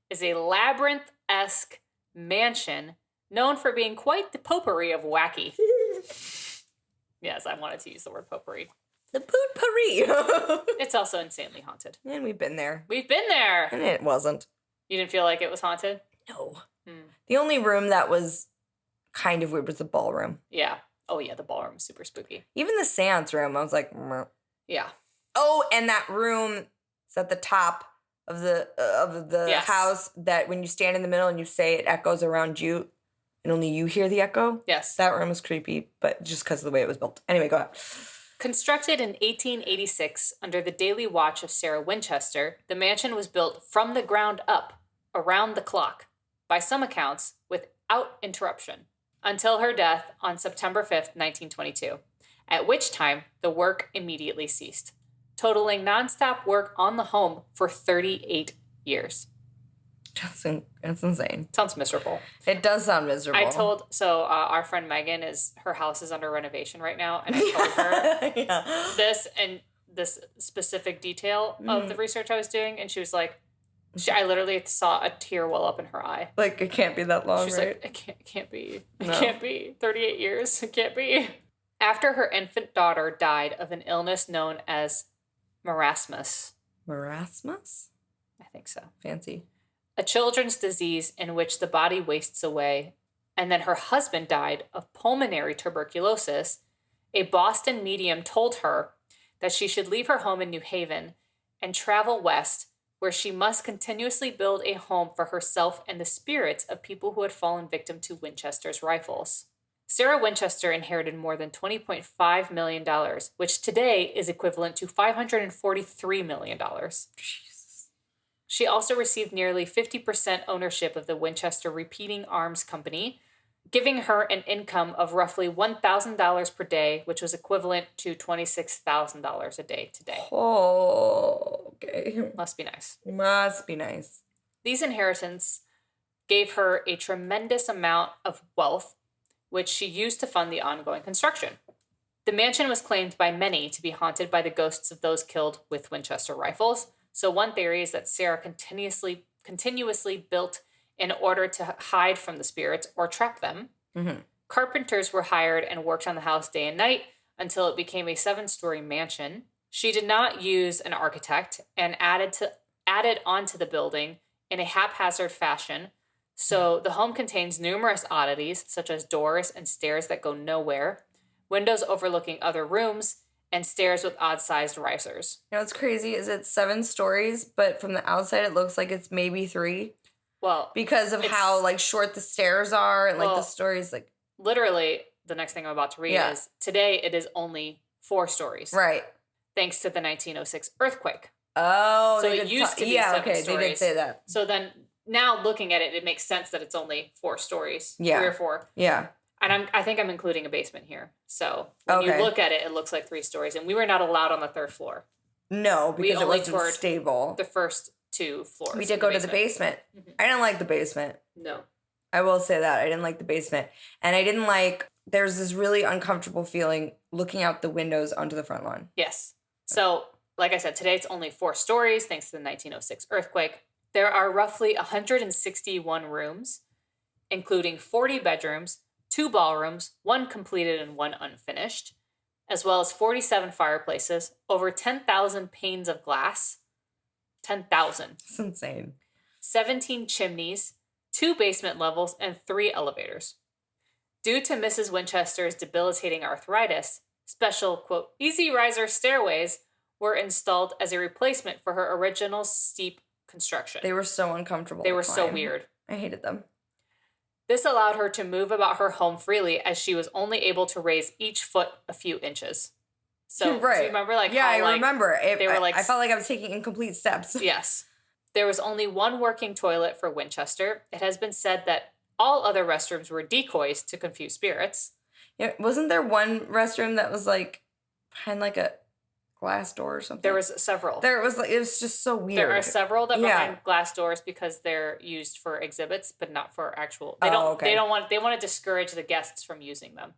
is a labyrinth-esque mansion known for being quite the potpourri of wacky. Yes, I wanted to use the word potpourri. The potpourri. It's also insanely haunted. And we've been there. We've been there. And it wasn't. You didn't feel like it was haunted? No. The only room that was kind of weird was the ballroom. Yeah. Oh, yeah, the ballroom was super spooky. Even the seance room, I was like, meh. Yeah. Oh, and that room is at the top of the house that when you stand in the middle and you say it echoes around you and only you hear the echo. Yes. That room was creepy, but just because of the way it was built. Anyway, go ahead. Constructed in 1886 under the daily watch of Sarah Winchester, the mansion was built from the ground up, around the clock, by some accounts, without interruption, until her death on September 5th, 1922, at which time the work immediately ceased, totaling nonstop work on the home for 38 years. That's insane. Sounds miserable. It does sound miserable. Our friend Megan her house is under renovation right now, and I told her this specific detail of the research I was doing, and she was like, I literally saw a tear well up in her eye. Like, it can't be that long, She's right? like, it can't be. It can't be. 38 years. It can't be. After her infant daughter died of an illness known as marasmus. Marasmus? I think so. Fancy. A children's disease in which the body wastes away, and then her husband died of pulmonary tuberculosis, a Boston medium told her that she should leave her home in New Haven and travel west, where she must continuously build a home for herself and the spirits of people who had fallen victim to Winchester's rifles. Sarah Winchester inherited more than $20.5 million, which today is equivalent to $543 million. Jesus. She also received nearly 50% ownership of the Winchester Repeating Arms Company, giving her an income of roughly $1,000 per day, which was equivalent to $26,000 a day today. Oh, okay. Must be nice. Must be nice. These inheritance gave her a tremendous amount of wealth, which she used to fund the ongoing construction. The mansion was claimed by many to be haunted by the ghosts of those killed with Winchester rifles. So one theory is that Sarah continuously built in order to hide from the spirits or trap them. Mm-hmm. Carpenters were hired and worked on the house day and night until it became a 7-story mansion. She did not use an architect and added onto the building in a haphazard fashion. So the home contains numerous oddities, such as doors and stairs that go nowhere, windows overlooking other rooms, and stairs with odd-sized risers. You know what's crazy is it's 7 stories, but from the outside it looks like it's maybe 3. Well, because of how like short the stairs are and like the stories like literally the next thing I'm about to read is today it is only 4 stories. Right. Thanks to the 1906 earthquake. Oh, so it used to be 7 stories. They did say that. So then now looking at it, it makes sense that it's only 4 stories. Yeah. 3 or 4. Yeah. And I think I'm including a basement here. So when you look at it, it looks like 3 stories. And we were not allowed on the 3rd floor. No, because it wasn't stable. The first 2 floors. We did go to the basement. Mm-hmm. I didn't like the basement. No. I will say that. I didn't like the basement. And I didn't like, there's this really uncomfortable feeling looking out the windows onto the front lawn. Yes. So, like I said, today it's only 4 stories thanks to the 1906 earthquake. There are roughly 161 rooms, including 40 bedrooms, 2 ballrooms, 1 completed and 1 unfinished, as well as 47 fireplaces, over 10,000 panes of glass. 10,000. It's insane. 17 chimneys, 2 basement levels, and 3 elevators. Due to Mrs. Winchester's debilitating arthritis, special, quote, easy riser stairways were installed as a replacement for her original steep construction. They were so uncomfortable. They were so weird. I hated them. This allowed her to move about her home freely as she was only able to raise each foot a few inches. So, right. Do you remember? I remember. They were I felt like I was taking incomplete steps. Yes. There was only 1 working toilet for Winchester. It has been said that all other restrooms were decoys to confuse spirits. Yeah, wasn't there one restroom that was like behind like a glass door or something? There was several. It was just so weird. There are several that behind glass doors because they're used for exhibits, but not for actual. They want to discourage the guests from using them.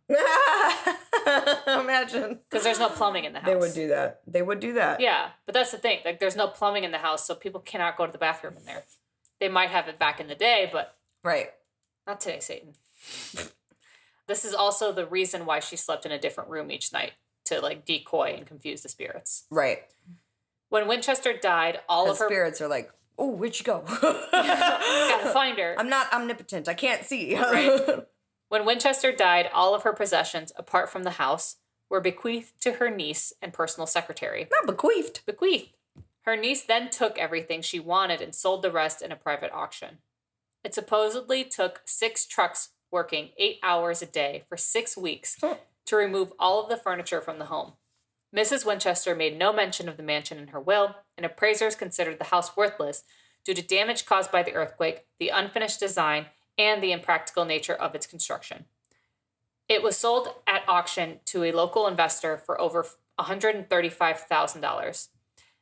Imagine. Because there's no plumbing in the house. They would do that. Yeah, but that's the thing. Like, there's no plumbing in the house, so people cannot go to the bathroom in there. They might have it back in the day, but not today, Satan. This is also the reason why she slept in a different room each night, to like decoy and confuse the spirits. Right. When Winchester died, all of her spirits are like, "Oh, where'd you go? Gotta find her. I'm not omnipotent. I can't see." Right. When Winchester died, all of her possessions, apart from the house, were bequeathed to her niece and personal secretary. Not bequeathed. Bequeathed. Her niece then took everything she wanted and sold the rest in a private auction. It supposedly took 6 trucks working 8 hours a day for 6 weeks to remove all of the furniture from the home. Mrs. Winchester made no mention of the mansion in her will, and appraisers considered the house worthless due to damage caused by the earthquake, the unfinished design, and the impractical nature of its construction. It was sold at auction to a local investor for over $135,000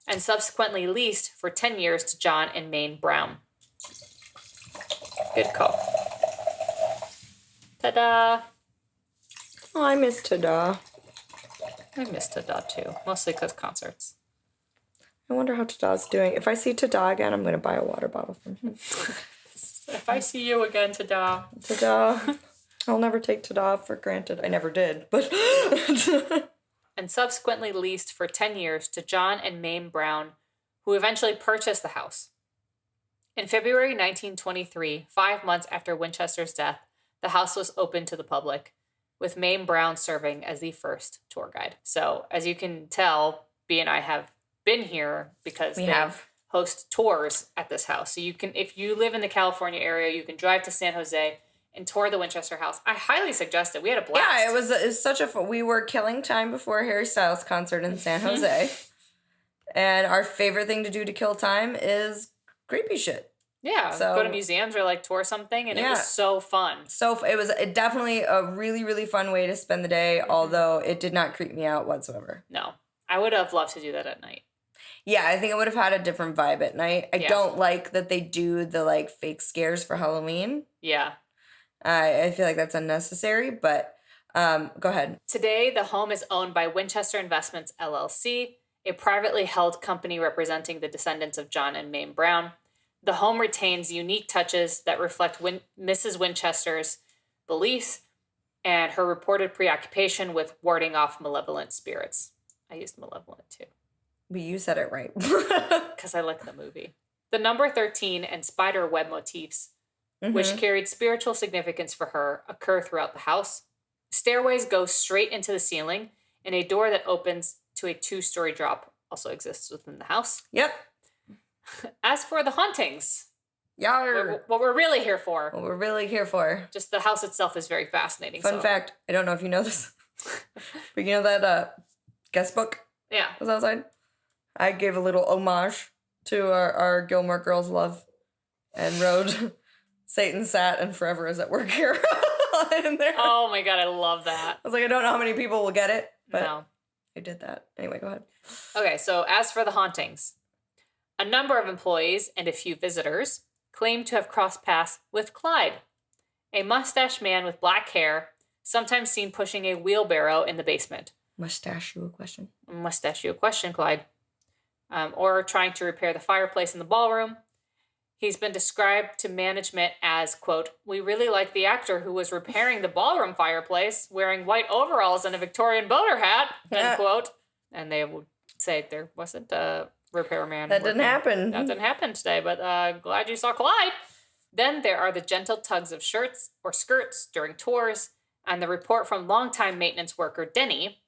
and subsequently leased for 10 years to John and Maine Brown. Good call. Ta-da! Oh, I miss Ta-da. I miss Ta-da too, mostly because concerts. I wonder how Ta-Da's doing. If I see Ta-Da again, I'm going to buy a water bottle from him. If I see you again, Ta-Da. Ta-Da. I'll never take Ta-Da for granted. I never did, but... And subsequently leased for 10 years to John and Mame Brown, who eventually purchased the house. In February 1923, 5 months after Winchester's death, the house was opened to the public, with Mame Brown serving as the first tour guide. So, as you can tell, B and I have been here because they host tours at this house. So you can, if you live in the California area, you can drive to San Jose and tour the Winchester house. I highly suggest it. We had a blast. Yeah, it was such a fun. We were killing time before Harry Styles' concert in San Jose. And our favorite thing to do to kill time is creepy shit. Yeah, so, go to museums or like tour something, and it was so fun. So it was definitely a really, really fun way to spend the day, although it did not creep me out whatsoever. No, I would have loved to do that at night. Yeah, I think it would have had a different vibe at night. I don't like that they do the like fake scares for Halloween. Yeah. I feel like that's unnecessary, but go ahead. Today, the home is owned by Winchester Investments, LLC, a privately held company representing the descendants of John and Mame Brown. The home retains unique touches that reflect Mrs. Winchester's beliefs and her reported preoccupation with warding off malevolent spirits. I used malevolent too. But you said it right. Because I like the movie. The number 13 and spider web motifs, which carried spiritual significance for her, occur throughout the house. Stairways go straight into the ceiling, and a door that opens to a 2-story drop also exists within the house. Yep. As for the hauntings, Yarr. what we're really here for. What we're really here for. Just the house itself is very fascinating. Fun fact, I don't know if you know this, but you know that guest book? Yeah. Was outside? I gave a little homage to our Gilmore Girls love and wrote Satan sat and forever is at work here in there. Oh my God, I love that. I was like, I don't know how many people will get it, but no. I did that. Anyway, go ahead. Okay, so as for the hauntings, a number of employees and a few visitors claim to have crossed paths with Clyde, a mustached man with black hair, sometimes seen pushing a wheelbarrow in the basement. Mustache you a question? Mustache you a question, Clyde. Or trying to repair the fireplace in the ballroom. He's been described to management as, quote, "We really like the actor who was repairing the ballroom fireplace, wearing white overalls and a Victorian boater hat," end quote. And they would say there wasn't a repairman. That didn't happen. That didn't happen today, but glad you saw Clyde. Then there are the gentle tugs of shirts or skirts during tours, and the report from longtime maintenance worker Denny.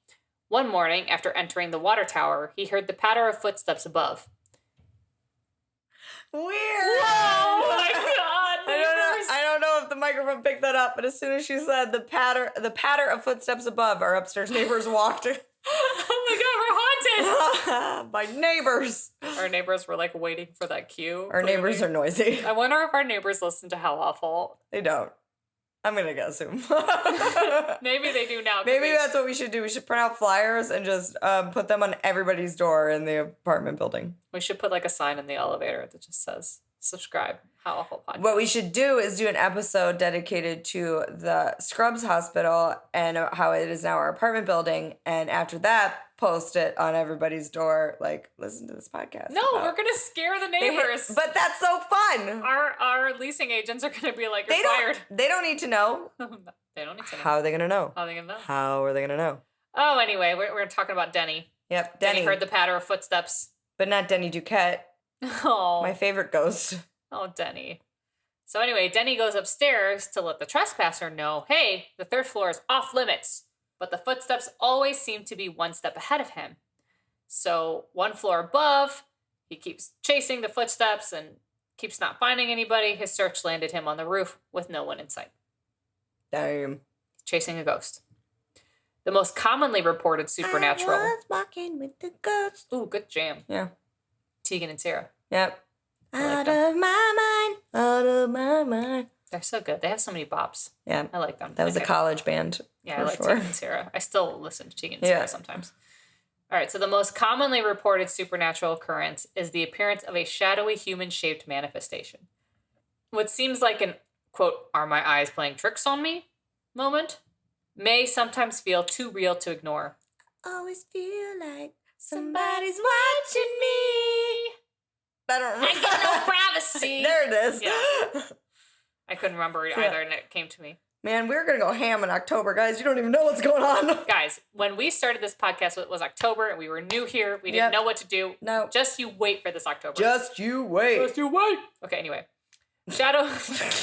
One morning, after entering the water tower, he heard the patter of footsteps above. Weird. Oh my God! I don't know if the microphone picked that up, but as soon as she said the patter of footsteps above, our upstairs neighbors walked. Oh my God, we're haunted! By neighbors. Our neighbors were like waiting for that cue. Our neighbors are noisy. I wonder if our neighbors listen to How Awful. They don't. I'm gonna guess whom. Maybe they do now. Maybe that's what we should do. We should print out flyers and just put them on everybody's door in the apartment building. We should put like a sign in the elevator that just says, "Subscribe, How Awful Podcast." What we should do is do an episode dedicated to the Scrubs Hospital and how it is now our apartment building. And after that, post it on everybody's door. Like, listen to this podcast. No, we're going to scare the neighbors. But that's so fun. Our leasing agents are going to be like, "You're fired." They don't need to know. They don't need to know. How are they going to know? How are they going to know? How are they going to know? Oh, anyway, we're talking about Denny. Yep, Denny heard the patter of footsteps. But not Denny Duquette. Oh. My favorite ghost. Oh, Denny. So anyway, Denny goes upstairs to let the trespasser know, hey, the 3rd floor is off limits. But the footsteps always seem to be one step ahead of him. So 1 floor above, he keeps chasing the footsteps and keeps not finding anybody. His search landed him on the roof with no one in sight. Damn. Chasing a ghost. The most commonly reported supernatural. I was walking with the ghost. Ooh, good jam. Yeah. Tegan and Sarah. Yep. Out of my mind. They're so good. They have so many bops. Yeah. I like them. That was a college band. Yeah, I like Tegan and Sarah. I still listen to Tegan and Sarah sometimes. All right, so the most commonly reported supernatural occurrence is the appearance of a shadowy human-shaped manifestation. What seems like an, quote, "are my eyes playing tricks on me?" moment may sometimes feel too real to ignore. Always feel like somebody's watching me. I don't remember. I get no privacy. There it is. Yeah. I couldn't remember it either, and it came to me. Man, we're going to go ham in October, guys. You don't even know what's going on. Guys, when we started this podcast, it was October, and we were new here. We didn't know what to do. No. Just you wait for this October. Just you wait. Just you wait. Okay, anyway. Shadow.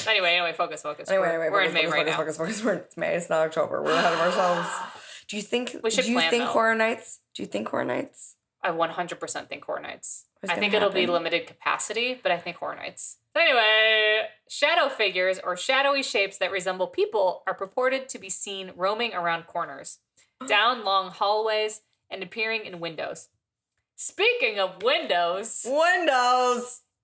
anyway, focus. Anyway, we're in May right now. It's May. It's not October. We're ahead of ourselves. Do you think Horror Nights? Do you think Horror Nights? I 100% think Horror Nights. I think it'll be limited capacity, but I think Horror Nights. Anyway, shadow figures or shadowy shapes that resemble people are purported to be seen roaming around corners, down long hallways, and appearing in windows. Speaking of windows.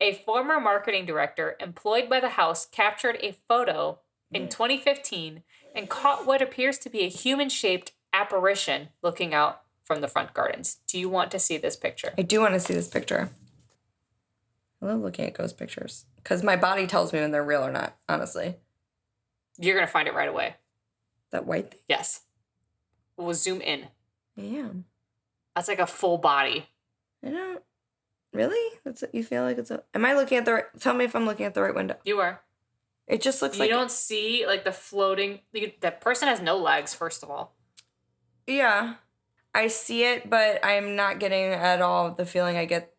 A former marketing director employed by the house captured a photo in 2015 and caught what appears to be a human-shaped apparition looking out from the front gardens. Do you want to see this picture? I do want to see this picture. I love looking at ghost pictures because my body tells me when they're real or not, honestly. You're going to find it right away. That white thing? Yes. We'll zoom in. Yeah. That's like a full body. I don't... Really? You feel like it's a... Am I looking at the right... Tell me if I'm looking at the right window. You are. It just looks like... You don't see like the floating... That person has no legs, first of all. Yeah. I see it, but I'm not getting at all the feeling I get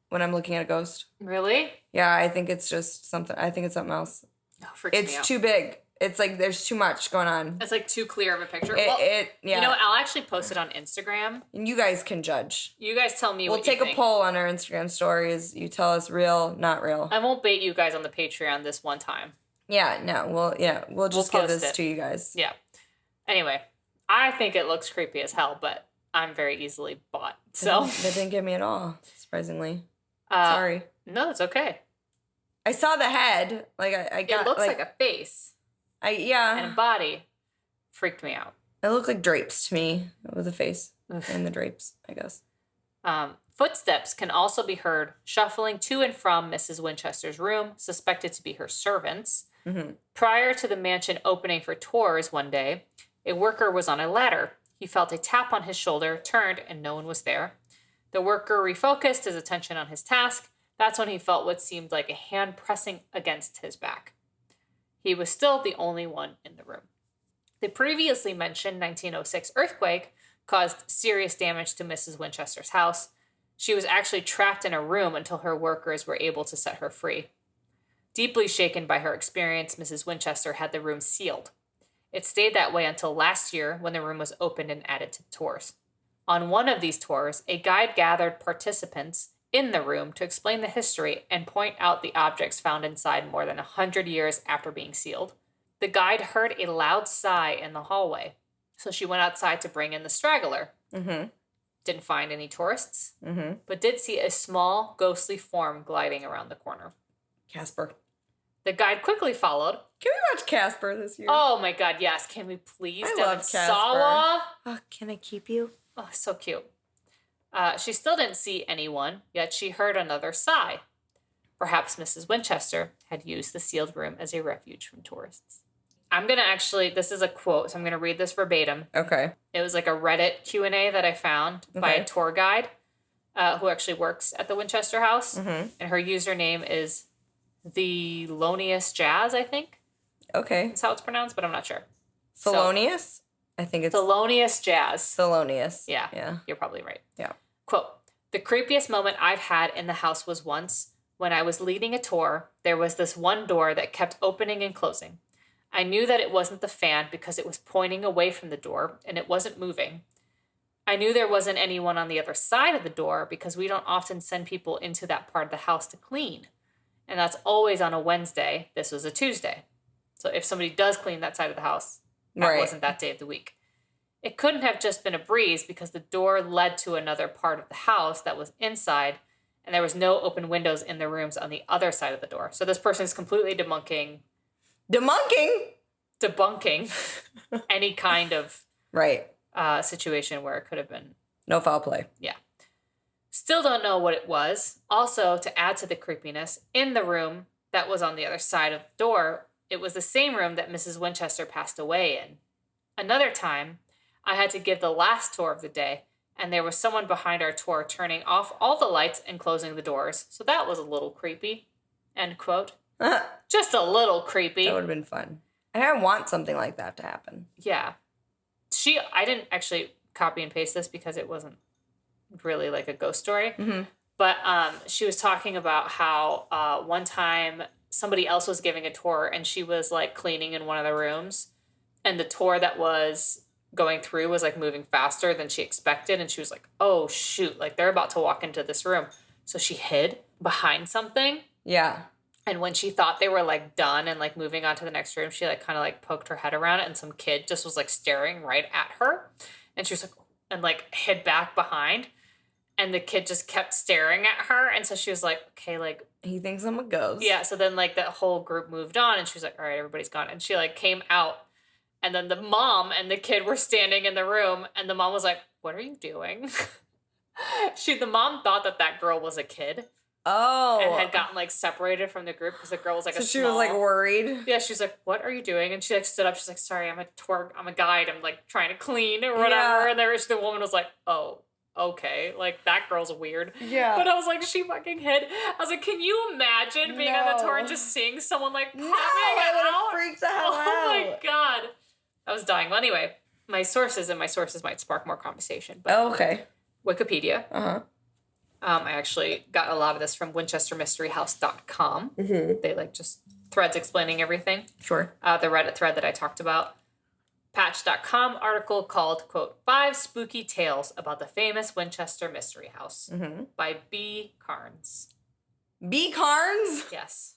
when I'm looking at a ghost. Really? Yeah, I think it's just something... I think it's something else. Oh, freaks me out. It's too big. It's like there's too much going on. It's like too clear of a picture. Yeah. You know what? I'll actually post it on Instagram. And you guys can judge. You guys tell me what you think. We'll take a poll on our Instagram stories. You tell us real, not real. I won't bait you guys on the Patreon this one time. Yeah, no. We'll just give this to you guys. Yeah. Anyway, I think it looks creepy as hell, but I'm very easily bought. So that didn't get me at all, surprisingly. Sorry. No, it's okay. I saw the head. Like I got. It looks like a face. And a body. Freaked me out. It looked like drapes to me with a face and the drapes, I guess. Footsteps can also be heard shuffling to and from Mrs. Winchester's room, suspected to be her servants. Mm-hmm. Prior to the mansion opening for tours one day, a worker was on a ladder. He felt a tap on his shoulder, turned, and no one was there. The worker refocused his attention on his task. That's when he felt what seemed like a hand pressing against his back. He was still the only one in the room. The previously mentioned 1906 earthquake caused serious damage to Mrs. Winchester's house. She was actually trapped in a room until her workers were able to set her free. Deeply shaken by her experience, Mrs. Winchester had the room sealed. It stayed that way until last year when the room was opened and added to the tours. On one of these tours, a guide gathered participants in the room to explain the history and point out the objects found inside more than 100 years after being sealed. The guide heard a loud sigh in the hallway, so she went outside to bring in the straggler. Mm-hmm. Didn't find any tourists, but did see a small, ghostly form gliding around the corner. Casper. The guide quickly followed. Can we watch Casper this year? Oh my God, yes. Can we please? I love Casper. Sawa. Oh, can I keep you? Oh, so cute. She still didn't see anyone, yet she heard another sigh. Perhaps Mrs. Winchester had used the sealed room as a refuge from tourists. I'm going to actually, this is a quote, so I'm going to read this verbatim. Okay. It was like a Reddit Q&A that I found by a tour guide who actually works at the Winchester House. Mm-hmm. And her username is Thelonious Jazz, I think. Okay. That's how it's pronounced, but I'm not sure. Thelonious? So, I think it's... Thelonious Jazz. Thelonious. Yeah. You're probably right. Yeah. Quote, "The creepiest moment I've had in the house was once when I was leading a tour. There was this one door that kept opening and closing. I knew that it wasn't the fan because it was pointing away from the door and it wasn't moving. I knew there wasn't anyone on the other side of the door because we don't often send people into that part of the house to clean. And that's always on a Wednesday. This was a Tuesday. So if somebody does clean that side of the house, that wasn't that day of the week. It couldn't have just been a breeze because the door led to another part of the house that was inside, and there was no open windows in the rooms on the other side of the door." So this person is completely debunking any kind of situation where it could have been. No foul play. Yeah. Still don't know what it was. Also, to add to the creepiness, in the room that was on the other side of the door, it was the same room that Mrs. Winchester passed away in. Another time, I had to give the last tour of the day, and there was someone behind our tour turning off all the lights and closing the doors. So that was a little creepy. End quote. Just a little creepy. That would have been fun. And I want something like that to happen. Yeah. I didn't actually copy and paste this because it wasn't really like a ghost story. Mm-hmm. But she was talking about how one time somebody else was giving a tour and she was like cleaning in one of the rooms. And the tour that was going through was like moving faster than she expected. And she was like, oh, shoot, like they're about to walk into this room. So she hid behind something. Yeah. And when she thought they were like done and like moving on to the next room, she like kind of like poked her head around it. And some kid just was like staring right at her. And she was like, and like hid back behind. And the kid just kept staring at her. And so she was like, okay, like. He thinks I'm a ghost. Yeah. So then like that whole group moved on and she was like, all right, everybody's gone. And she like came out. And then the mom and the kid were standing in the room. And the mom was like, what are you doing? The mom thought that girl was a kid. Oh. And had gotten like separated from the group because the girl was like so she was like worried. Yeah, she's like, what are you doing? And she like stood up. She's like, sorry, I'm a guide. I'm like trying to clean or whatever. Yeah. And the woman was like, oh, okay. Like that girl's weird. Yeah. But I was like, she fucking hid. I was like, can you imagine being on the tour and just seeing someone like popping out? I would have freaked the hell out. Oh my God. I was dying. Well, anyway, my sources might spark more conversation. But okay. Wikipedia. I actually got a lot of this from WinchesterMysteryHouse.com. Mm-hmm. They like just threads explaining everything. Sure. The Reddit thread that I talked about. Patch.com article called, quote, 5 Spooky Tales About the Famous Winchester Mystery House by B. Carnes. B. Carnes? Yes.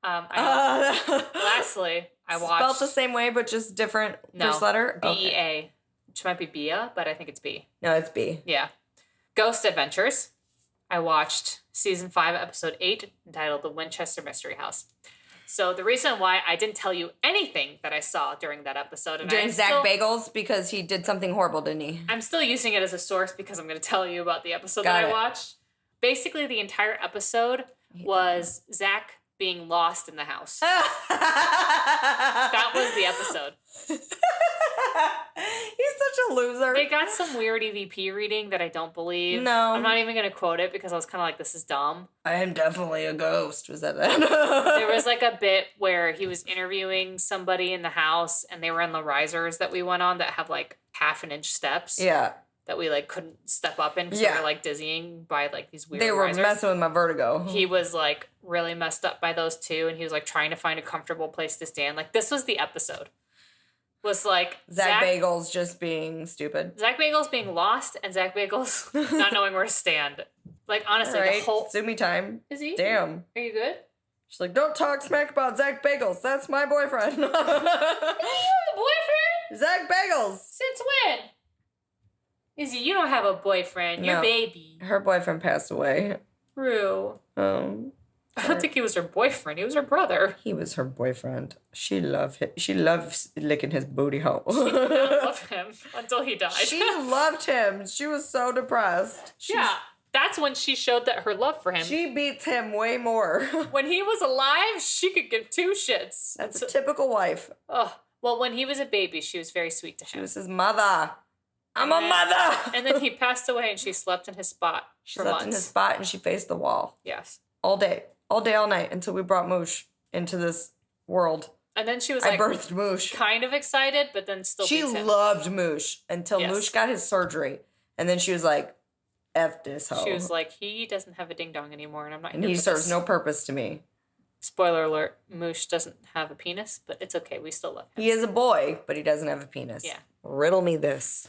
Lastly, I watched... Spelled the same way, but just different first letter? B-E-A. Okay. Which might be Bia, but I think it's B. No, it's B. Yeah. Ghost Adventures. I watched season 5, episode 8, entitled The Winchester Mystery House. So the reason why I didn't tell you anything that I saw during that episode... And during Zach Bagels, because he did something horrible, didn't he? I'm still using it as a source because I'm going to tell you about the episode that I watched. Basically, the entire episode was Zach being lost in the house. That was the episode. He's such a loser. They got some weird EVP reading that I don't believe. No. I'm not even going to quote it because I was kind of like, this is dumb. I am definitely a ghost. Was that it? There was like a bit where he was interviewing somebody in the house and they were on the risers that we went on that have like 1/2 inch steps. Yeah. That we like couldn't step up in because we were like dizzying by like these weird They were risers. messing with my vertigo. He was like really messed up by those too, and he was like trying to find a comfortable place to stand. Like this was the episode. Was like Zach Bagels just being stupid. Zach Bagels being lost and Zach Bagels not knowing where to stand. Like honestly, the whole Sumi time. Is he? Damn. Are you good? She's like, don't talk smack about Zach Bagels. That's my boyfriend. You have a boyfriend? Zach Bagels. Since when? Izzy, you don't have a boyfriend. You're baby. Her boyfriend passed away. True. I don't think he was her boyfriend. He was her brother. He was her boyfriend. She loved him. She loves licking his booty hole. She did not love him until he died. She loved him. She was so depressed. That's when she showed that her love for him. She beats him way more. When he was alive, she could give 2 shits. That's a typical wife. Oh, well, when he was a baby, she was very sweet to him. She was his mother. I'm a mother. And then he passed away and she slept in his spot for months. She slept in his spot and she faced the wall. Yes. All day, all night until we brought Moosh into this world. And then she was I birthed Moosh. Kind of excited, but then still She loved Moosh until Moosh got his surgery. And then she was like, F this hoe. She was like, he doesn't have a ding-dong anymore and I'm not And he serves no purpose to me. Spoiler alert, Moosh doesn't have a penis, but it's okay. We still love him. He is a boy, but he doesn't have a penis. Yeah. Riddle me this.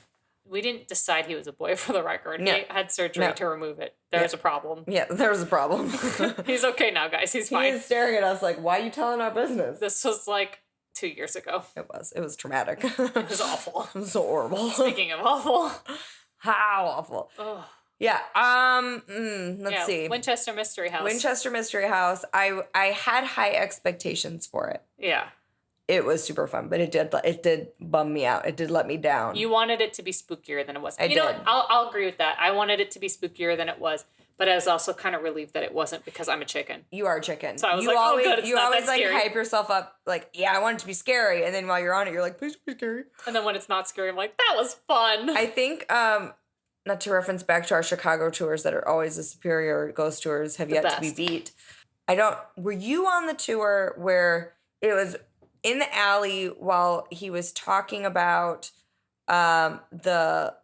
We didn't decide he was a boy for the record. No. He had surgery to remove it. There's a problem. Yeah, there's a problem. He's okay now, guys. He's fine. He's staring at us like, why are you telling our business? This was like 2 years ago. It was traumatic. It was awful. It was so horrible. Speaking of awful. How awful. Ugh. Yeah. Let's see. Winchester Mystery House. Winchester Mystery House. I had high expectations for it. Yeah. It was super fun, but it did bum me out. It did let me down. You wanted it to be spookier than it was. I did. Know, I'll agree with that. I wanted it to be spookier than it was, but I was also kind of relieved that it wasn't because I'm a chicken. You are a chicken. So I was good. You always like hype yourself up, like, yeah, I want it to be scary, and then while you're on it, you're like, please be scary. And then when it's not scary, I'm like, that was fun. I think, not to reference back to our Chicago tours that are always the superior ghost tours, have yet to be beat. Were you on the tour where it was in the alley while he was talking about the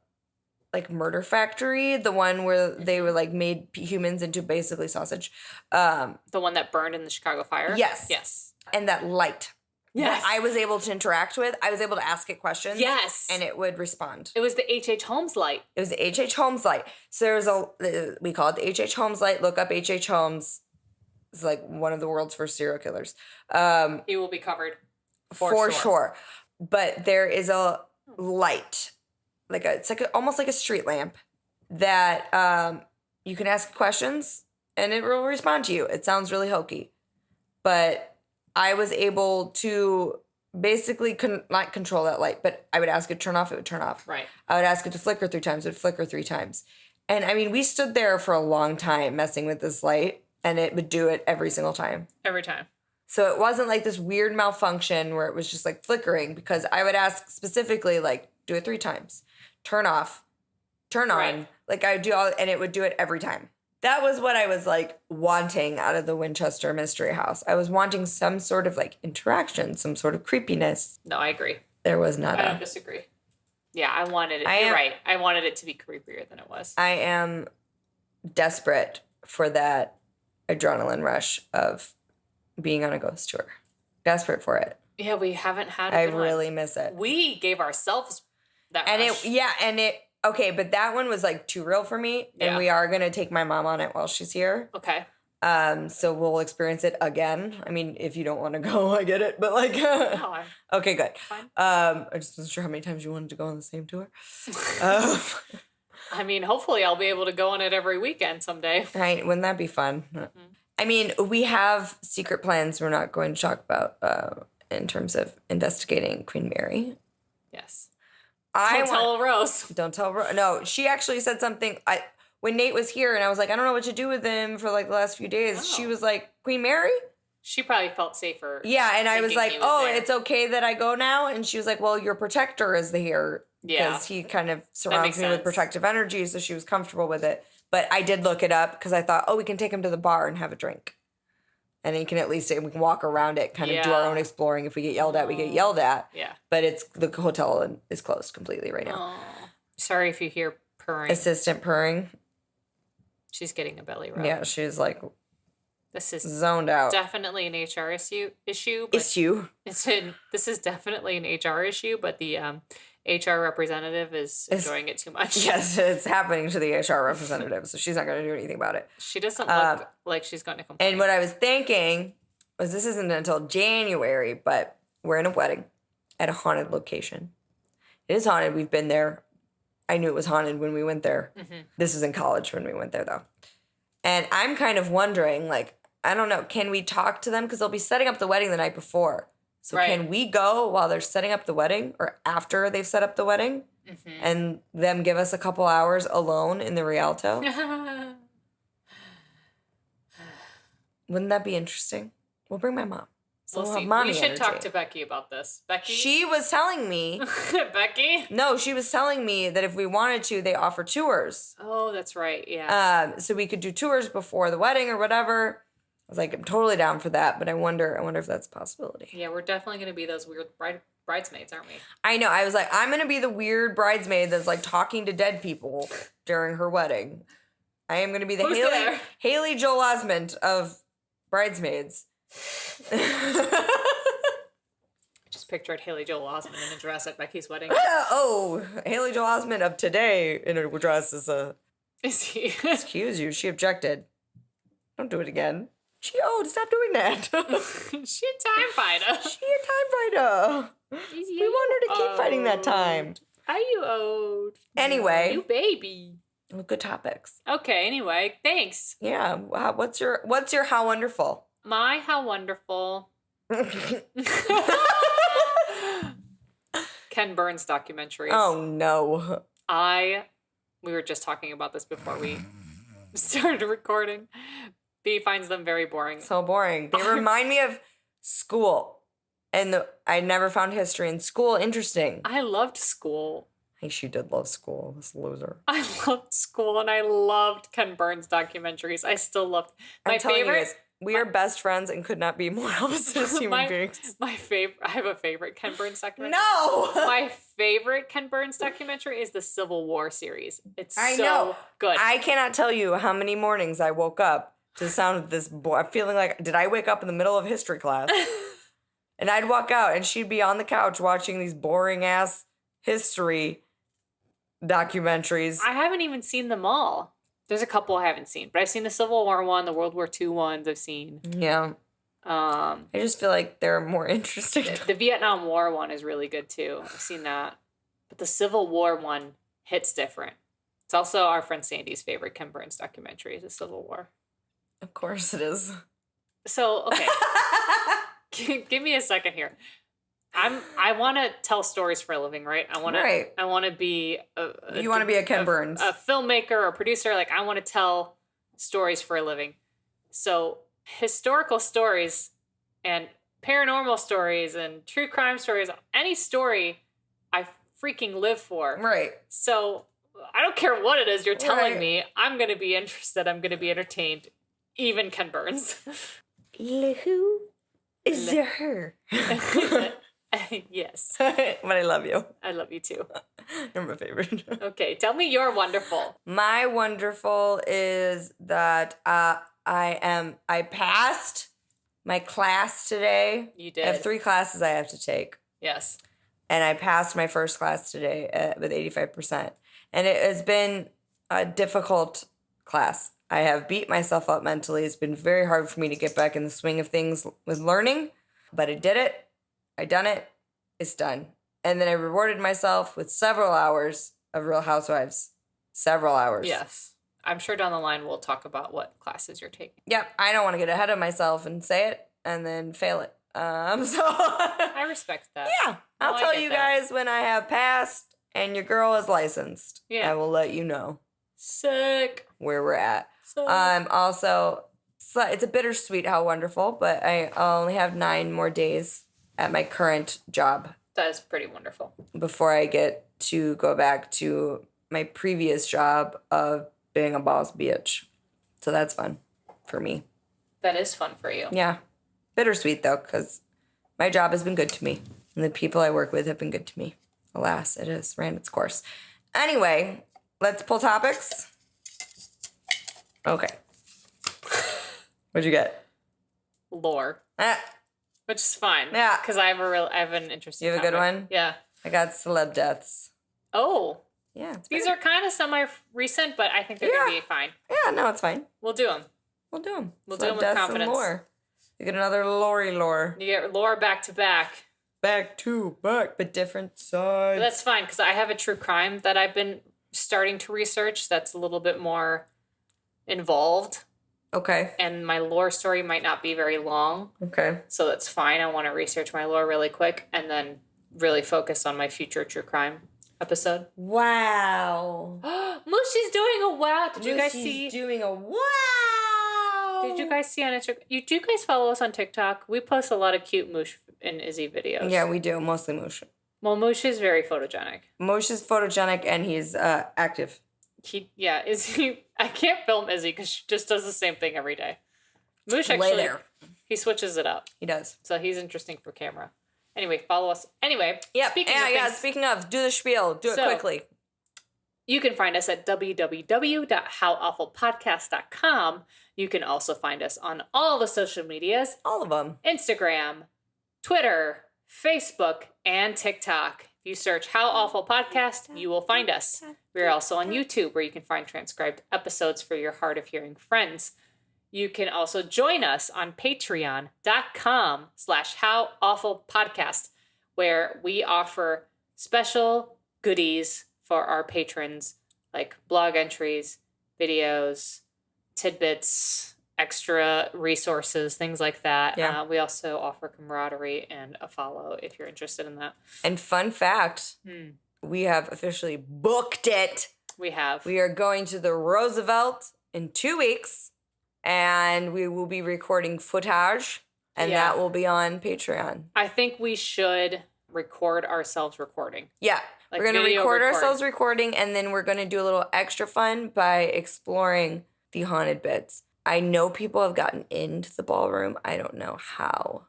like murder factory, the one where they were like made humans into basically sausage? The one that burned in the Chicago fire? Yes. And that light. Yes. That I was able to interact with. I was able to ask it questions. Yes. And it would respond. It was the H.H. Holmes light. It was the H.H. Holmes light. So there's we call it the H.H. Holmes light. Look up H.H. Holmes. It's like one of the world's first serial killers. He will be covered. For sure. But there is a light. It's almost like a street lamp that you can ask questions and it will respond to you. It sounds really hokey. But I was able to basically not control that light, but I would ask it to turn off, it would turn off. Right. I would ask it to flicker 3 times, it would flicker 3 times. And I mean, we stood there for a long time messing with this light, and it would do it every single time. Every time. So it wasn't like this weird malfunction where it was just like flickering, because I would ask specifically, like, do it 3 times, turn off, turn on. Right. Like I would do all, and it would do it every time. That was what I was like wanting out of the Winchester Mystery House. I was wanting some sort of like interaction, some sort of creepiness. No, I agree. There was none. I don't disagree. Yeah, I wanted it. You're right. I wanted it to be creepier than it was. I am desperate for that adrenaline rush of being on a ghost tour. Desperate for it. Yeah, we haven't had I really miss it. We gave ourselves that rush. Okay, but that one was like too real for me. Yeah. And we are going to take my mom on it while she's here. Okay. So we'll experience it again. I mean, if you don't want to go, I get it. But like, no, okay, good. Fine. I just wasn't sure how many times you wanted to go on the same tour. I mean, hopefully I'll be able to go on it every weekend someday. Right? Wouldn't that be fun? Mm-hmm. I mean, we have secret plans we're not going to talk about in terms of investigating Queen Mary. Yes. Don't tell Rose. Don't tell Rose. No, she actually said something. When Nate was here and I was like, I don't know what to do with him for like the last few days. She was like, Queen Mary? She probably felt safer. Yeah, and I was like, it's okay that I go now? And she was like, well, your protector is here. Yeah. Because he kind of surrounds me with protective energy, so she was comfortable with it. But I did look it up because I thought, we can take him to the bar and have a drink. And we can walk around it, kind of do our own exploring. If we get yelled at, we get yelled at. Yeah. But the hotel is closed completely right now. Oh. Sorry if you hear purring. Assistant purring. She's getting a belly rub. Yeah, she's like this is zoned out. Definitely an HR issue. This is definitely an HR issue, but the HR representative is enjoying it too much. Yes, it's happening to the HR representative, so she's not going to do anything about it. She doesn't look like she's going to complain. And what I was thinking was this isn't until January, but we're in a wedding at a haunted location. It is haunted. We've been there. I knew it was haunted when we went there. Mm-hmm. This was in college when we went there, though. And I'm kind of wondering, like, I don't know, can we talk to them? Because they'll be setting up the wedding the night before. So can we go while they're setting up the wedding or after they've set up the wedding and them give us a couple hours alone in the Rialto? Wouldn't that be interesting? We'll bring my mom. So we'll see. We should talk to Becky about this. Becky? She was telling me. Becky? No, she was telling me that if we wanted to, they offer tours. Oh, that's right. Yeah. So we could do tours before the wedding or whatever. I was like, I'm totally down for that, but I wonder if that's a possibility. Yeah, we're definitely going to be those weird bridesmaids, aren't we? I know. I was like, I'm going to be the weird bridesmaid that's like talking to dead people during her wedding. I am going to be the Haley Joel Osment of bridesmaids. Just pictured Haley Joel Osment in a dress at Becky's wedding. Haley Joel Osment of today in a dress is he? Excuse you. She objected. Don't do it again. Stop doing that. She a time fighter. We want her to keep fighting that time. Are you old? Anyway. You baby. Well, good topics. Okay, anyway, thanks. Yeah. What's your how wonderful? My how wonderful. Ken Burns documentaries. Oh, no. We were just talking about this before we started recording. B finds them very boring. So boring. They remind me of school. And I never found history in school interesting. I loved school. I think she did love school, this loser. I loved school and I loved Ken Burns documentaries. I still loved my favorite. We are best friends and could not be more opposite as human beings. I have a favorite Ken Burns documentary. No! My favorite Ken Burns documentary is the Civil War series. It's good. I cannot tell you how many mornings I woke up to the sound of this feeling like, did I wake up in the middle of history class? And I'd walk out and she'd be on the couch watching these boring ass history documentaries. I haven't even seen them all. There's a couple I haven't seen, but I've seen the Civil War one, the World War II ones I've seen. Yeah. I just feel like they're more interesting. The Vietnam War one is really good too. I've seen that. But the Civil War one hits different. It's also our friend Sandy's favorite Ken Burns documentary is the Civil War. Of course it is. So, okay. Give me a second here. I want to tell stories for a living, right? I want to be you want to be a Ken Burns, a filmmaker or a producer. Like I want to tell stories for a living. So historical stories and paranormal stories and true crime stories, any story I freaking live for. Right. So I don't care what it is you're telling me. I'm going to be interested. I'm going to be entertained. Even Ken Burns. Who is her? Yes. But I love you. I love you too. You're my favorite. Okay, tell me your wonderful. My wonderful is that I passed my class today. You did. I have 3 classes I have to take. Yes. And I passed my first class today with 85%. And it has been a difficult class. I have beat myself up mentally. It's been very hard for me to get back in the swing of things with learning. But I did it. I done it. It's done. And then I rewarded myself with several hours of Real Housewives. Several hours. Yes. I'm sure down the line we'll talk about what classes you're taking. Yep. I don't want to get ahead of myself and say it and then fail it. So I respect that. Yeah. I'll tell you guys when I have passed and your girl is licensed. Yeah. I will let you know. Sick. Where we're at. Sick. Also, it's a bittersweet how wonderful, but I only have 9 more days at my current job. That is pretty wonderful. Before I get to go back to my previous job of being a boss bitch. So that's fun for me. That is fun for you. Yeah. Bittersweet, though, because my job has been good to me. And the people I work with have been good to me. Alas, it has ran its course. Anyway, let's pull topics. Okay. What'd you get? Lore. Ah, Which is fine. Yeah. Because I have an interesting You have a good topic. one? Yeah. I got celeb deaths. Oh. Yeah. These are kind of semi-recent, but I think they're going to be fine. Yeah, no, it's fine. We'll do them. We'll do them. We'll do them with confidence. Lore. You get another Lori lore. You get lore back to back. Back to back, but different sides. But that's fine, because I have a true crime that I've been starting to research that's a little bit more involved. Okay. And my lore story might not be very long. Okay. So that's fine. I want to research my lore really quick and then really focus on my future true crime episode. Wow. Mushi's doing a wow. Did you guys see? Doing a wow. Did you guys see on Instagram? Do you guys follow us on TikTok? We post a lot of cute Moosh and Izzy videos. Yeah, we do. Mostly Moosh. Well, Moosh is very photogenic. Moosh is photogenic and he's active. Izzy. I can't film Izzy because she just does the same thing every day. Moosh actually, he switches it up. He does. So he's interesting for camera. Anyway, follow us. Anyway, yeah. Speaking of, do the spiel. Do it quickly. You can find us at www.howawfulpodcast.com. You can also find us on all the social medias. All of them. Instagram, Twitter, Facebook, and TikTok. If you search How Awful Podcast, you will find us. We're also on YouTube, where you can find transcribed episodes for your hard of hearing friends. You can also join us on patreon.com/howawfulpodcast, where we offer special goodies for our patrons, like blog entries, videos, tidbits, extra resources, things like that. Yeah. We also offer camaraderie and a follow if you're interested in that. And fun fact, we have officially booked it. We have. We are going to the Roosevelt in 2 weeks, and we will be recording footage, and that will be on Patreon. I think we should record ourselves recording. Yeah. Like we're going to record ourselves recording, and then we're going to do a little extra fun by exploring the haunted bits. I know people have gotten into the ballroom. I don't know how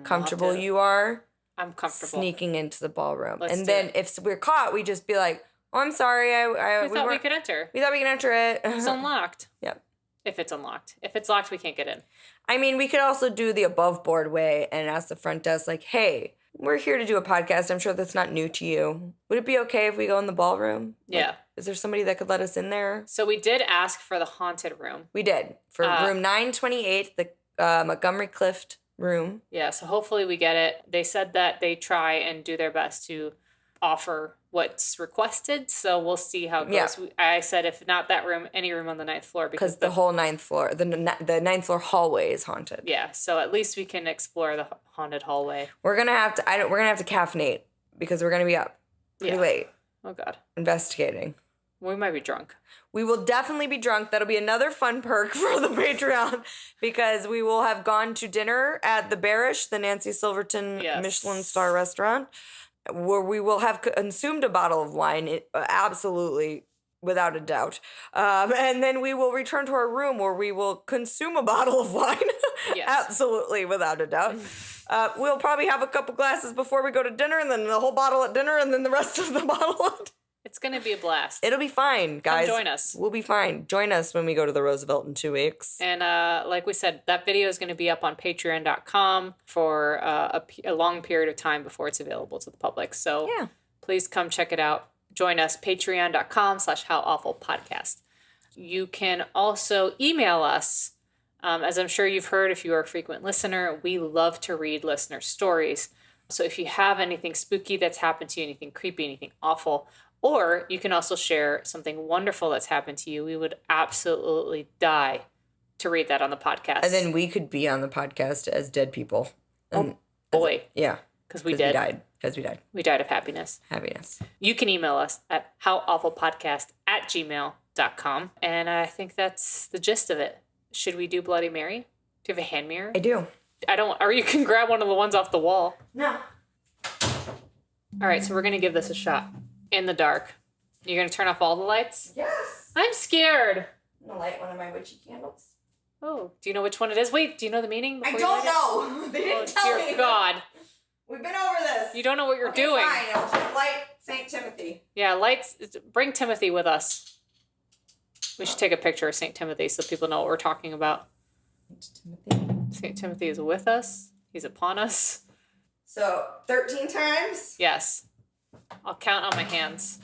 comfortable you are. I'm comfortable. Sneaking into the ballroom. Let's and then if we're caught, we just be like, oh, I'm sorry. We thought we could enter. We thought we could enter it. It's unlocked. Yep. If it's unlocked. If it's locked, we can't get in. I mean, we could also do the above board way and ask the front desk, like, hey, we're here to do a podcast. I'm sure that's not new to you. Would it be okay if we go in the ballroom? Yeah. Like, is there somebody that could let us in there? So we did ask for the haunted room. We did. For room 928, the Montgomery Clift room. Yeah, so hopefully we get it. They said that they try and do their best to offer what's requested, so we'll see how it goes. Yeah. I said if not that room, any room on the 9th floor. Because the whole 9th floor, the 9th floor hallway is haunted. Yeah, so at least we can explore the haunted hallway. We're gonna have to caffeinate because we're gonna be up pretty late. Oh God. Investigating. We might be drunk. We will definitely be drunk. That'll be another fun perk for the Patreon because we will have gone to dinner at the Barish, the Nancy Silverton Michelin star restaurant, where we will have consumed a bottle of wine, absolutely, without a doubt. And then we will return to our room where we will consume a bottle of wine, absolutely, without a doubt. We'll probably have a couple glasses before we go to dinner, and then the whole bottle at dinner, and then the rest of the bottle at... It's going to be a blast. It'll be fine, guys. Come join us. We'll be fine. Join us when we go to the Roosevelt in 2 weeks. And like we said, that video is going to be up on patreon.com for a long period of time before it's available to the public. So please come check it out. Join us, patreon.com/howawfulpodcast. You can also email us. As I'm sure you've heard, if you are a frequent listener, we love to read listener stories. So if you have anything spooky that's happened to you, anything creepy, anything awful, or you can also share something wonderful that's happened to you, we would absolutely die to read that on the podcast. And then we could be on the podcast as dead people. Oh, boy. Yeah. Because we died. Because we died. We died of happiness. Happiness. You can email us at howawfulpodcast@gmail.com. And I think that's the gist of it. Should we do Bloody Mary? Do you have a hand mirror? I do. Or you can grab one of the ones off the wall. No. All right, so we're going to give this a shot. In the dark. You're going to turn off all the lights? Yes. I'm scared. I'm going to light one of my witchy candles. Oh, do you know which one it is? Wait, do you know the meaning? I don't know. They didn't tell me. Dear God. We've been over this. You don't know what you're doing. Fine, I'll just light St. Timothy. Yeah, bring Timothy with us. We should take a picture of St. Timothy so people know what we're talking about. St. Timothy is with us. He's upon us. So, 13 times? Yes. I'll count on my hands.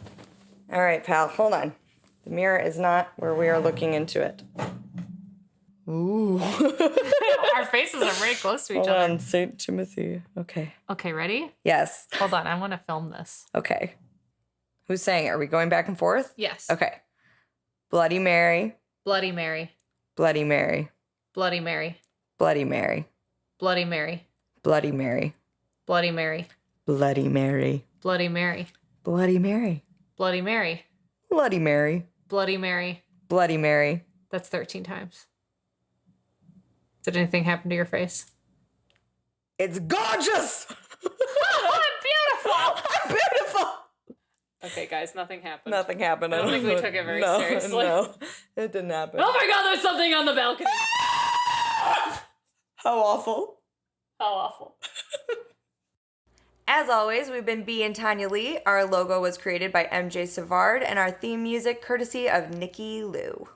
All right, pal. Hold on. The mirror is not where we are looking into it. Ooh. Our faces are very close to each Hold other. on, St. Timothy. Okay. Okay, ready? Yes. Hold on. I want to film this. Okay. Who's saying it? Are we going back and forth? Yes. Okay. Bloody Mary. Bloody Mary. Bloody Mary. Bloody Mary. Bloody Mary. Bloody Mary. Bloody Mary. Bloody Mary. Bloody Mary. Bloody Mary. Bloody Mary. Bloody Mary. Bloody Mary. Bloody Mary. Bloody Mary. That's 13 times. Did anything happen to your face? It's gorgeous! I'm beautiful! I'm beautiful! Okay, guys, nothing happened. Nothing happened. I don't think we took it very seriously. No, it didn't happen. Oh my God, there's something on the balcony. How awful. How awful. As always, we've been B and Tanya Lee. Our logo was created by MJ Savard, and our theme music courtesy of Nikki Lou.